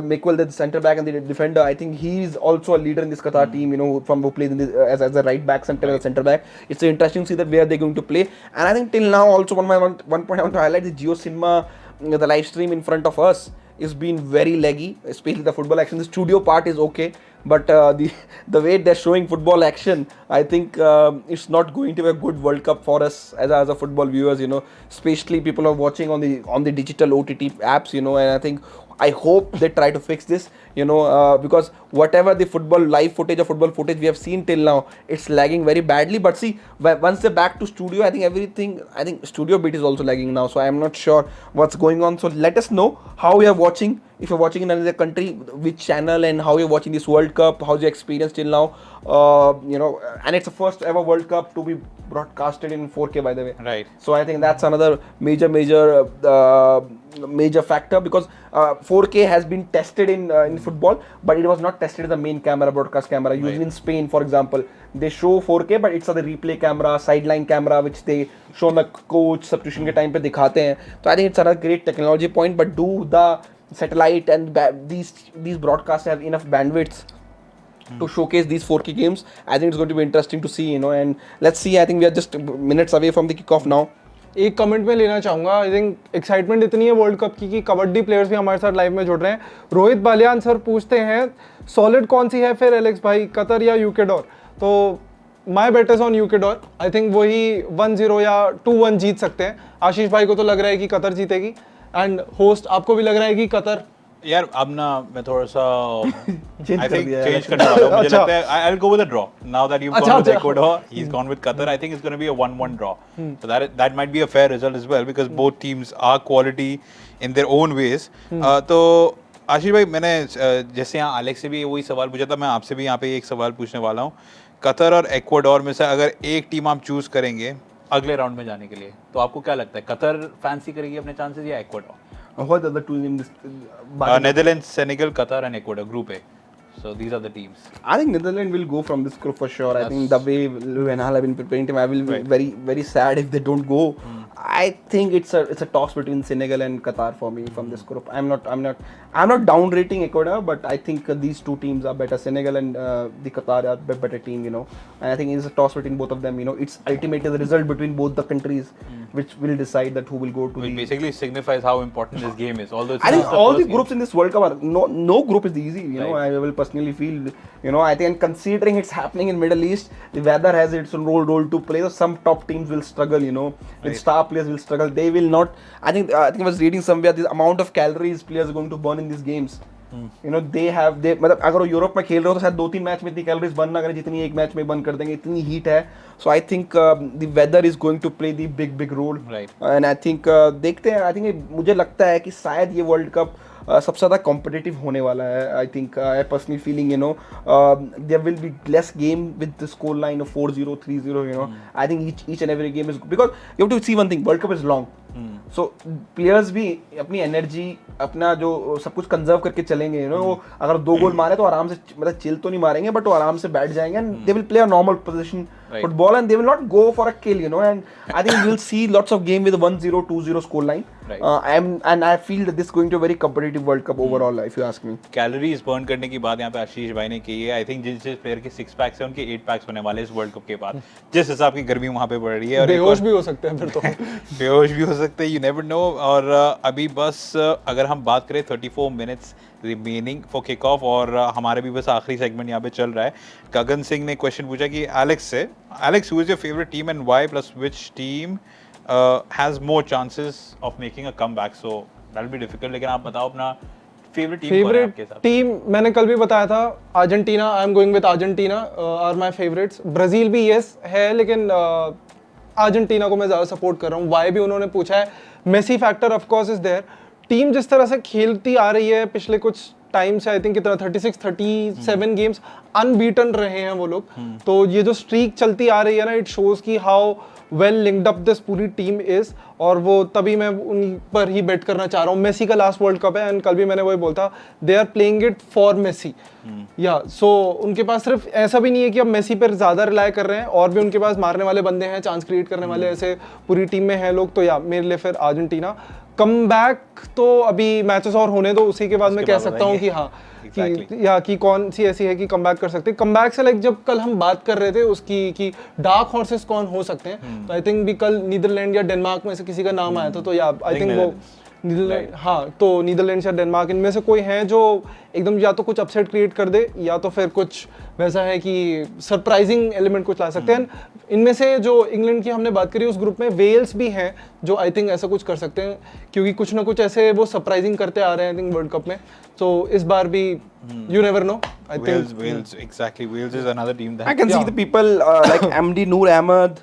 Speaker 2: Miguel, the centre back and the defender, I think he is also a leader in this Qatar team, who plays in this, as a right back, centre back. It's interesting to see that where they're going to play. And I think till now also one point I want to highlight, the Jio Cinema, the live stream in front of us is been very laggy, especially the football action. The studio part is okay, but the way they're showing football action, I think it's not going to be a good World Cup for us as a football viewers. Especially people are watching on the digital OTT apps. And I think I hope they try to fix this. Because whatever the live footage or football footage we have seen till now, it's lagging very badly. But see, once they're back to studio, I think studio bit is also lagging now. So I'm not sure what's going on. So let us know how you are watching. If you're watching in another country, which channel, and how you're watching this World Cup, how's your experience till now. And it's the first ever World Cup to be broadcasted in 4K, by the way.
Speaker 1: Right.
Speaker 2: So I think that's another major factor, because 4K has been tested in football, but it was not tested as a main camera, broadcast camera. Usually in Spain, for example, they show 4K, but it's a replay camera, sideline camera, which they show on the coach substitution के time पे दिखाते हैं. So I think it's another great technology point. But do the satellite and these broadcasts have enough bandwidth to showcase these 4K games? I think it's going to be interesting to see, and let's see. I think we are just minutes away from the kickoff now.
Speaker 3: एक comment में लेना चाहूँगा. I think excitement इतनी है world cup की कि kabaddi players भी हमारे साथ लाइव में जुड़ रहे हैं. रोहित बालियान सर पूछते हैं, सॉलिड कौन सी है फिर एलेक्स भाई, कतर या यूकेडोर? तो my bet is on Ecuador. I think वही 1-0 या 2-1 जीत सकते हैं. आशीष भाई को तो लग रहा है कि कतर जीतेगी, एंड होस्ट आपको भी लग रहा है कि कतर.
Speaker 1: यार अब ना मैं थोड़ा सा
Speaker 2: Change कर दिया है.
Speaker 1: चेंज करने वाला हूँ. मुझे
Speaker 3: अच्छा.
Speaker 1: लगता है I'll go with a draw. Now that you've
Speaker 3: अच्छा,
Speaker 1: gone with
Speaker 3: अच्छा.
Speaker 1: Ecuador, he's gone with Qatar. I think it's going to be a 1-1 draw. So that might be a fair result as well, because both teams are quality in their own ways. तो आशीष भाई, मैंने जैसे यहाँ Alex से भी वही सवाल पूछा था, मैं आपसे भी यहाँ पे एक सवाल पूछने वाला हूँ. कतर और एक्वाडोर में से अगर एक टीम आप चूज करेंगे अगले राउंड में जाने के लिए, तो आपको क्या लगता है, कतर फैंसी करेगी अपने चांसेस या Ecuador?
Speaker 2: What are the two in this?
Speaker 1: Netherlands, Senegal, Qatar and Ecuador, Group A. So these are the teams.
Speaker 2: I think Netherlands will go from this group for sure. I think the way Van Gaal have been preparing team, I will be very, very sad if they don't go. I think it's a toss between Senegal and Qatar for me from this group. I'm not down rating Ecuador, but I think these two teams are better. Senegal and the Qatar are better team, And I think it's a toss between both of them. It's ultimately the result between both the countries which will decide that who will go to
Speaker 1: Which
Speaker 2: the.
Speaker 1: basically signifies how important this game is. Although it's
Speaker 2: I think
Speaker 1: not
Speaker 2: all the
Speaker 1: first
Speaker 2: groups in this World Cup are no group is easy.
Speaker 1: Right.
Speaker 2: I will personally feel. I think considering it's happening in Middle East, the weather has its own role to play. So some top teams will struggle. With star players will struggle. They will not. I think I was reading somewhere the amount of calories players are going to burn in these games. मतलब अगर वो Europe में खेल रहे हो तो शायद 2-3 match में इतनी कैलोरीज बर्न ना करें जितनी एक मैच में बर्न कर देंगे, इतनी हीट है. So I think the weather is going to play the big role. And I think देखते हैं. आई थिंक मुझे लगता है कि शायद ये वर्ल्ड कप सबसे ज़्यादा कॉम्पिटिटिव होने वाला है. I think I personally feeling there will be less game with the score line of 4-0, 3-0. I think each and every game is because you have to see one thing, World Cup is long. So players भी अपनी energy अपना जो सब कुछ conserve करके चलेंगे. वो अगर 2 गोल मारे तो आराम से, मतलब चिल तो नहीं मारेंगे बट वो आराम से बैठ जाएंगे and they will play a normal position football and they will not go for a kill, and I think we'll see lots of game with a 1-0, 2-0 score line. And I feel that this is going to a very competitive World Cup overall, if you ask me.
Speaker 1: Calories burn करने की बात यहाँ पे आशीष भाई ने की है. I think जिस प्लेयर के 6 पैक्स है उनके 8 पैक्स होने वाले इस वर्ल्ड कप के बाद, जिस हिसाब की गर्मी वहाँ पे बढ़ रही है. और
Speaker 3: बेहोश भी हो सकते हैं फिर तो.
Speaker 1: बेहोश भी हो सकते हैं, यू नेवर नो. और अभी बस अगर हम बात करें 34 minutes remaining for kick off, और हमारे भी बस आखिरी सेगमेंट यहाँ पे चल रहा है. गगन सिंह ने क्वेश्चन पूछा कि एलेक्स से, Alex who is your favourite team and why, plus which team has more chances of making a comeback. So that will be difficult, लेकिन आप बताओ अपना फेवरेट
Speaker 3: टीम. मैंने कल भी बताया था Argentina. I am going with Argentina are my favourites. Brazil भी यस है, लेकिन अर्जेंटीना को मैं ज़्यादा सपोर्ट कर रहा हूँ. वाई भी उन्होंने पूछा है. Messi factor of course is there. Team जिस तरह से खेलती आ रही है पिछले कुछ टाइम से, आई थिंक कितना 36-37 गेम्स अनबीटन रहे हैं वो लोग. तो ये जो स्ट्रीक चलती आ रही है ना, इट शोज कि how well linked up this पूरी टीम इज. और वो तभी मैं उन पर ही बेट करना चाह रहा हूँ. मेसी का लास्ट वर्ल्ड कप है एंड कल भी मैंने वही बोलता, they are playing it for Messi. या सो उनके पास सिर्फ ऐसा भी नहीं है कि अब मेसी पर ज़्यादा रिलाय कर रहे हैं, और भी उनके पास मारने वाले बंदे हैं, चांस क्रिएट करने वाले ऐसे पूरी टीम में हैं लोग. तो या मेरे लिए फिर अर्जेंटीना. कम बैक तो अभी मैचेस और होने दो, उसी के बाद मैं कह सकता हूँ कि हाँ कि कौन सी ऐसी है कि कम बैक कर सकते हैं. कम बैक से लाइक जब कल हम बात कर रहे थे उसकी कि डार्क हॉर्सेस कौन हो सकते हैं, तो आई थिंक भी कल नीदरलैंड या डेनमार्क में से किसी का नाम आया था. तो या आई थिंक वो नीदरलैंड, हाँ, तो नीदरलैंड या डेनमार्क, इनमें से कोई है जो एकदम या तो कुछ अपसेट क्रिएट कर दे, या तो फिर कुछ वैसा है कि सरप्राइजिंग एलिमेंट कुछ ला सकते हैं. इनमें से जो इंग्लैंड की हमने बात करी, उस ग्रुप में वेल्स भी हैं जो आई थिंक ऐसा कुछ कर सकते हैं, क्योंकि कुछ ना कुछ ऐसे वो सरप्राइजिंग करते आ रहे हैं आई थिंक वर्ल्ड कप में. तो इस बार भी you never know. I think
Speaker 1: Wales exactly. Wales is another team that
Speaker 2: I can see the people like MD Noor Ahmed,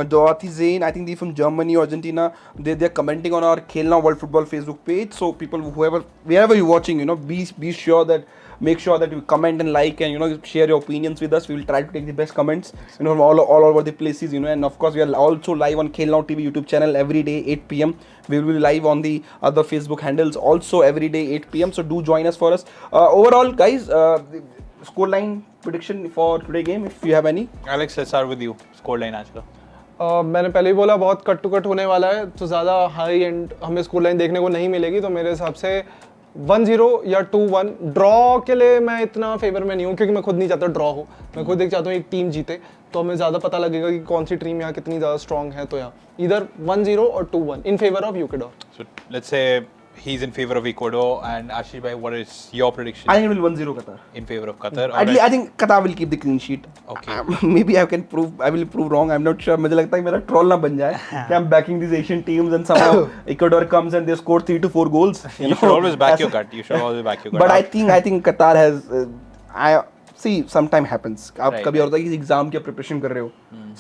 Speaker 2: Dorothy Zain. I think they're from Germany or Argentina. They're commenting on our Khel Now World Football Facebook page. So people, wherever you're watching, be sure that, make sure that you comment and like, and share your opinions with us. We will try to take the best comments, all over the places, and of course we are also live on Khel Now TV YouTube channel every day 8 p.m. We will be live on the other Facebook handles also every day 8 p.m. So do join us for us. Overall, guys, scoreline prediction for today game, if you have any.
Speaker 1: Alex, let's start with you. Scoreline आज का.
Speaker 3: मैंने पहले ही बोला बहुत cut to cut होने वाला है, तो ज़्यादा हाई एंड हमें स्कोर लाइन देखने को नहीं मिलेगी. तो मेरे हिसाब से 1-0 या 2-1. ड्रॉ के लिए मैं इतना फेवर में नहीं हूँ, क्योंकि मैं खुद नहीं चाहता ड्रॉ हो. मैं खुद एक चाहता हूँ एक टीम जीते, तो हमें ज़्यादा पता लगेगा कि कौन सी टीम यहाँ कितनी ज़्यादा स्ट्रॉन्ग है. तो यहाँ इधर 1-0 और 2-1 in favour of Ecuador.
Speaker 1: So let's say he's in favor of Ecuador, and Ashish bhai, what is your prediction?
Speaker 2: I think it will 1-0 Qatar.
Speaker 1: In favor of Qatar.
Speaker 2: I think Qatar will keep the clean sheet.
Speaker 1: Okay.
Speaker 2: Maybe I will prove wrong. I'm not sure. मुझे लगता है मेरा troll ना बन जाए कि I'm backing these Asian teams and somehow Ecuador comes and they score 3 to 4 goals.
Speaker 1: You should always back your gut. You should always back your gut.
Speaker 2: But I think Qatar has. I see sometime happens. आप कभी होता है कि exam की preparation कर रहे हो,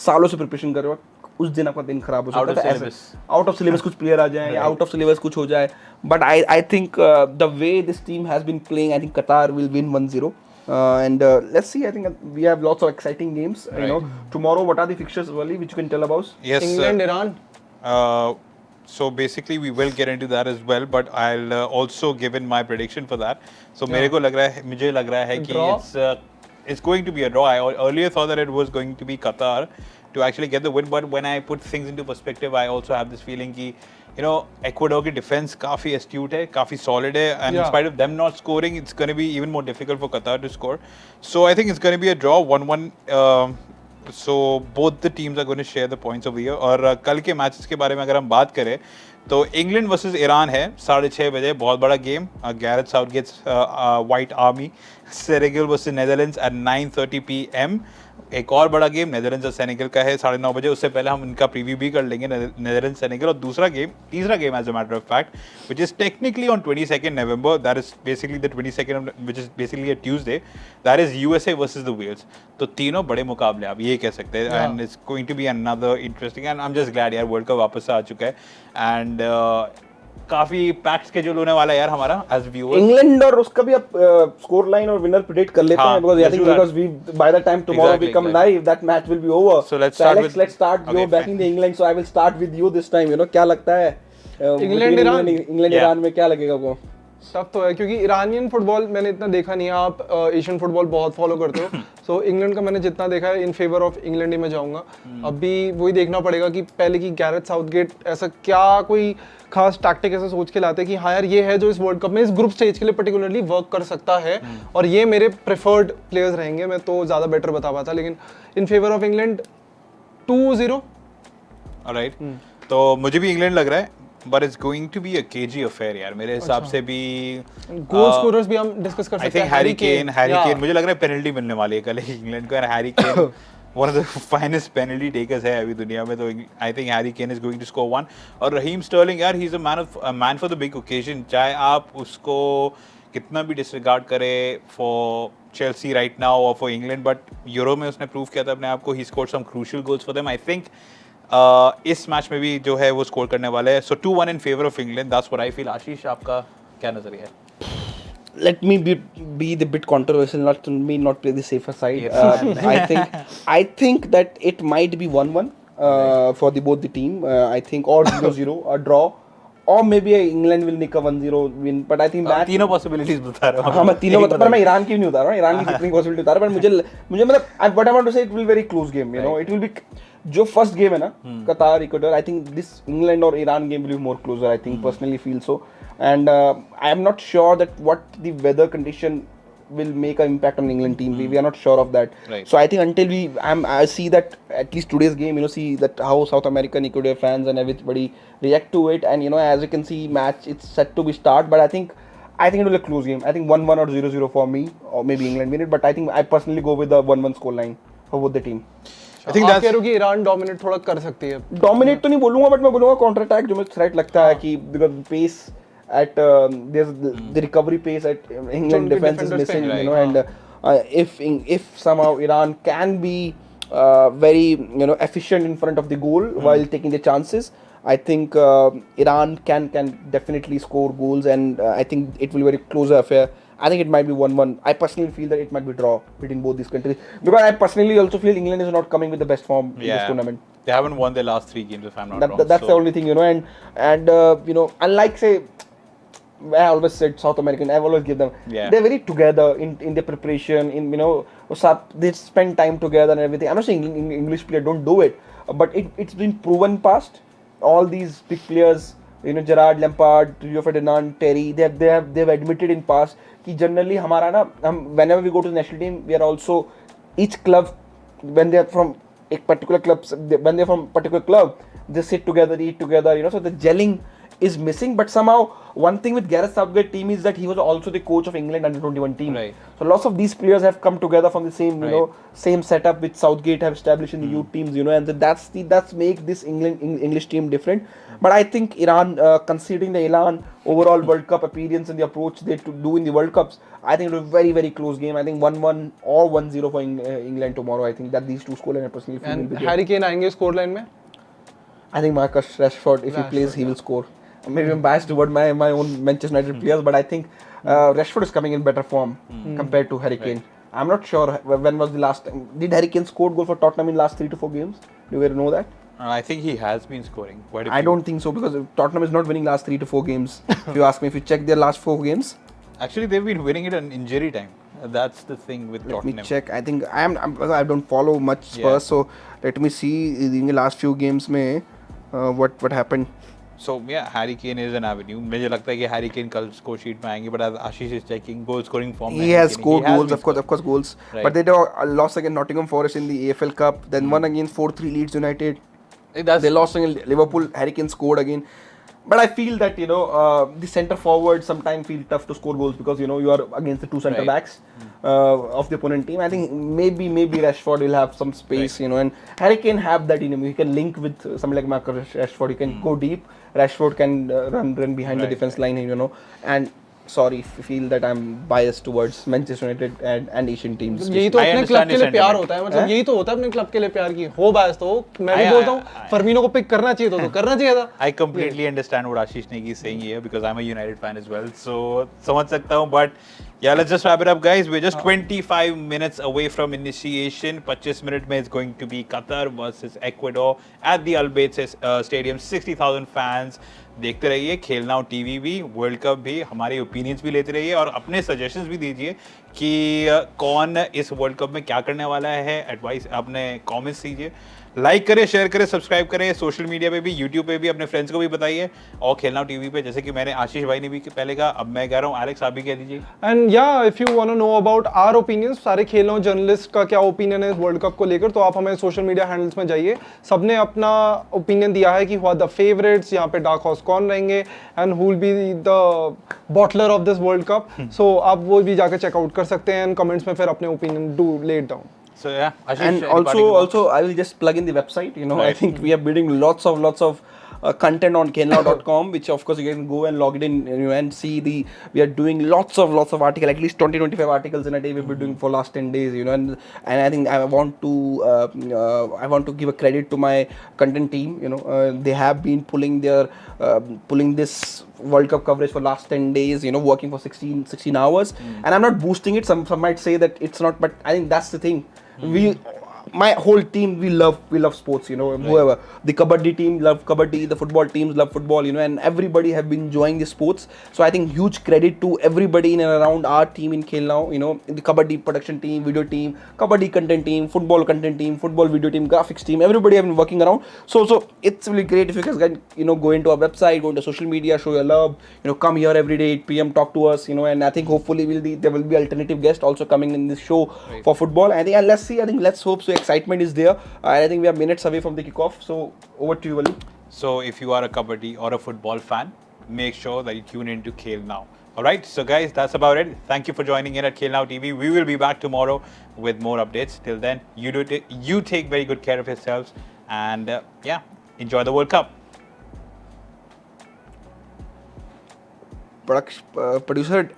Speaker 2: सालों से प्रिपरेशन कर रहे हो, उस दिन आपका दिन खराब हो सकता है. ऐसे आउट ऑफ सिलेबस कुछ प्लेयर आ जाए या आउट ऑफ सिलेबस कुछ हो जाए. But I think the way this team has been playing, I think Qatar will win 1-0. And let's see. I think we have lots of exciting games. Tomorrow, what are the fixtures, Wali, which you can tell about?
Speaker 1: Yes,
Speaker 3: England, Iran.
Speaker 1: So basically, we will get into that as well. But I'll also give in my prediction for that. So मुझे लग रहा है कि it's going to be a draw. I earlier thought that it was going to be Qatar to actually get the win, but when I put things into perspective, I also have this feeling कि Ecuador की defense काफी astute है, काफी solid है, and in spite of them not scoring, it's going to be even more difficult for Qatar to score. So I think it's going to be a draw, 1-1. So both the teams are going to share the points over here. और कल के matches के बारे में अगर हम बात करें, तो इंग्लैंड वर्सेस ईरान है 6:30 बजे, बहुत बड़ा game. Gareth Southgate's white army. Senegal versus Netherlands at 9:30 PM. एक और बड़ा गेम नेदरलैंड्स और सेनेगल का है 9:30 बजे. उससे पहले हम इनका प्रीव्यू भी कर लेंगे, नेदरलैंड्स सेनेगल. और तीसरा game as a matter of fact, which is technically on 22nd November, that is basically the 22nd, which is basically a Tuesday, that is USA versus the Wales. तो तीनों बड़े मुकाबले आप ये कह सकते हैं, and it's going to be another interesting, and I am just glad यार वर्ल्ड कप वापस आ चुका है. एंड काफी पैक्ड स्केड्यूल होने वाला है यार हमारा एज व्यूअर्स.
Speaker 2: इंग्लैंड और उसका भी अब स्कोर लाइन और विनर प्रेडिक्ट कर लेते हैं because I think because we by the time tomorrow we come live that match will be over.
Speaker 1: So let's start
Speaker 2: Alex, let's start your backing the England. So I will start with you this time. क्या लगता है England Iran में क्या लगेगा वो?
Speaker 3: Tough तो है क्योंकि ईरानियन फुटबॉल मैंने इतना देखा नहीं है. आप एशियन फुटबॉल बहुत फॉलो करते हो. सो इंग्लैंड का मैंने जितना देखा है इन फेवर ऑफ इंग्लैंड ही मैं जाऊंगा. अभी वही देखना पड़ेगा कि पहले की गैरेथ साउथगेट ऐसा क्या कोई खास टैक्टिक ऐसा सोच के लाते हैं कि हाँ यार ये है जो इस वर्ल्ड कप में इस ग्रुप स्टेज के लिए पर्टिकुलरली वर्क कर सकता है और ये मेरे प्रेफर्ड प्लेयर्स रहेंगे. मैं तो ज़्यादा बेटर बता पाता लेकिन इन फेवर ऑफ इंग्लैंड 2-0.
Speaker 1: ऑलराइट. तो मुझे भी इंग्लैंड लग रहा है but it's going to be a cagey affair यार मेरे हिसाब से भी.
Speaker 3: गोल स्कोरर्स भी हम डिस्कस कर सकते हैं.
Speaker 1: हैरी केन मुझे लग रहा है पेनल्टी मिलने वाली है कल इंग्लैंड को. Harry Kane one of the finest penalty takers है अभी दुनिया में. तो I think Harry Kane is going to score one. और रहीम स्टर्लिंग यार he's a man for the big occasion. चाहे आप उसको कितना भी डिसरिगार्ड करे for Chelsea right now or for England, but euro में उसने प्रूव किया था अपने आप को. He scored some crucial goals for them. I think इस मैच में भी जो है वो स्कोर करने वाले हैं. So 2-1 in favor of England. That's what I feel. आशीष आपका क्या नजरिया है?
Speaker 2: Let me be the bit controversial, not play the safer side. I think that it might be 1-1 for both the team. I think or 0-0 a draw, or maybe England will nick a 1-0 win. But I think that
Speaker 1: तीनों possibilities बता रहा हूँ.
Speaker 2: हाँ मैं तीनों बता. पर मैं ईरान की नहीं बता रहा हूँ. ईरान की कितनी possibility बता रहा हूँ. पर मुझे मतलब what I want to say, it will be very close game. You know, it will be जो first game है ना Qatar Ecuador. I think this England or Iran game will be more closer. I think personally feel so. And I am not sure that what the weather condition will make an impact on England team. We are not sure of that.
Speaker 1: Right.
Speaker 2: So I think until I see that at least today's game, see that how South American Ecuador fans and everybody react to it. And as you can see, match it's set to be start. But I think it will be a close game. I think 1-1 or 0-0 for me, or maybe England win it. But I think I personally go with the 1-1 score line for both the team.
Speaker 1: I think that's
Speaker 3: कि Iran dominate थोड़ा कर सकती है.
Speaker 2: Dominate तो नहीं बोलूंगा but मैं बोलूंगा काउंटर अटैक जो मुझे थ्रेट लगता है कि because pace at there's the recovery pace at England defense is missing, and if somehow Iran can be very efficient in front of the goal while taking the chances, I think Iran can definitely score goals, and I think it will be a very closer affair. I think it might be 1-1. I personally feel that it might be draw between both these countries because I personally also feel England is not coming with the best form in this tournament.
Speaker 1: They haven't won their last 3 games if I'm not wrong.
Speaker 2: That's the only thing, and unlike say I always said South American, I've always give them. They're very together in their preparation. They spend time together and everything. I'm not saying English players don't do it, but it's been proven past. All these big players, Gerrard, Lampard, Rio Ferdinand, Terry, they've admitted in past कि generally हमारा ना whenever we go to the national team, we are also each club when they are from a particular club, they sit together, eat together, so the gelling is missing. But somehow one thing with Gareth Southgate team is that he was also the coach of England under-21 team.
Speaker 1: Right.
Speaker 2: So lots of these players have come together from the same same setup which Southgate have established in the youth teams, and that's make this English team different. But I think Iran, considering the Iran overall World Cup appearance and the approach they do in the World Cups, I think it will be a very very close game. I think 1-1 or 1-0 for England tomorrow. I think that these two scoreline I personally feel will be
Speaker 3: Harry Kane आएंगे score line में.
Speaker 2: I think Marcus Rashford, if he plays, he will score. Maybe I'm biased toward my own Manchester United players, but I think Rashford is coming in better form compared to Harry Kane. I'm not sure when was the last time. Did Harry Kane score goal for Tottenham in last 3 to 4 games? Do you know that?
Speaker 1: I think he has been scoring quite a few.
Speaker 2: I don't think so because Tottenham is not winning last 3 to 4 games. If you ask me, if you check their last 4 games.
Speaker 1: Actually, they've been winning it in injury time. That's the thing with Tottenham.
Speaker 2: Let me check. I think I don't follow much Spurs, so let me see in the last few games में what happened.
Speaker 1: So yeah, Harry Kane is an avenue. मुझे लगता है कि Harry Kane कल score sheet में आएंगे, but as Ashish is checking goal scoring form.
Speaker 2: He has scored goals, of course goals. Right. But they lost against Nottingham Forest in the AFL Cup. Then won against 4-3 Leeds United. They lost against Liverpool. Harry Kane scored again. But I feel that the centre forward sometimes feel tough to score goals because you are against the two centre backs of the opponent team. I think maybe Rashford will have some space, and Harry Kane have that in him. He can link with somebody like Marcus Rashford. He can go deep. Rashford can run behind the defense line, and sorry if you feel that I'm biased towards Manchester United and Asian teams.
Speaker 3: यही तो
Speaker 1: I
Speaker 3: अपने
Speaker 1: understand
Speaker 3: club के
Speaker 1: your
Speaker 3: लिए प्यार
Speaker 1: sentiment.
Speaker 3: होता है, मतलब यही तो होता है अपने क्लब के लिए प्यार की हो बायस तो मैं भी बोलता हूँ फर्मीनो को पिक करना चाहिए तो करना चाहिए था.
Speaker 1: I completely understand what Ashish Negi is saying here because I'm a United fan as well. So समझ सकता हूँ, but yeah, let's just wrap it up, guys. We're just 25 minutes away from initiation. 25 minutes में is going to be Qatar versus Ecuador at the Al Bayt Stadium. 60,000 fans. देखते रहिए खेल now TV भी, world cup भी, हमारे opinions भी लेते रहिए और अपने सजेशंस भी दीजिए कि कौन इस वर्ल्ड कप में क्या करने वाला है. एडवाइस अपने कमेंट्स दीजिए, लाइक करें, शेयर करें, सब्सक्राइब करें. सोशल मीडिया पे भी, यूट्यूब पे भी अपने फ्रेंड्स को भी बताइए और खेल नाउ टीवी पे, जैसे कि मैंने आशीष भाई ने भी पहले कहा, अब मैं कह रहा हूँ, एलेक्स आप भी कह दीजिए.
Speaker 3: एंड या if you want to know about our opinions, सारे खेलों जर्नलिस्ट का क्या ओपिनियन है वर्ल्ड कप को लेकर, तो आप हमें सोशल मीडिया हैंडल्स में जाइए. सबने अपना ओपिनियन दिया है कि हु आर द फेवरेट्स, यहाँ पे डार्क हॉर्स कौन रहेंगे and who will be the bottler of this world cup. So आप वो भी जाकर चेकआउट कर सकते हैं एंड कमेंट्स में फिर अपने ओपिनियन डू ले it down.
Speaker 1: So yeah, Ashish,
Speaker 2: And
Speaker 1: any parting remarks?
Speaker 2: also I will just plug in the website. I
Speaker 1: Right.
Speaker 2: think we are building lots of content on KNTV.com, which of course you can go and log it in and see we are doing lots of articles, at least 20-25 articles in a day we've been doing for last 10 days, and I think I want to give a credit to my content team. They have been pulling this World Cup coverage for last 10 days, working for 16 hours. And I'm not boosting it. Some might say that it's not, but I think that's the thing. My whole team, we love sports, whoever. The kabaddi team love kabaddi, the football teams love football, and everybody have been enjoying the sports. So I think huge credit to everybody in and around our team in Khel Now, the kabaddi production team, video team, kabaddi content team, football content team, football video team, graphics team, everybody have been working around. So it's really great if you guys can, go into our website, go into social media, show your love, come here every day 8 p.m, talk to us, and I think hopefully there will be alternative guests also coming in this show for football. I think, and let's see, let's hope so. Excitement is there. I think we are minutes away from the kickoff. So over to you, Wali.
Speaker 1: So if you are a kabaddi or a football fan, make sure that you tune into Khel Now. Alright, so guys, that's about it. Thank you for joining in at Khel Now TV. We will be back tomorrow with more updates. Till then, you take very good care of yourselves and yeah, enjoy the World Cup.
Speaker 2: Producer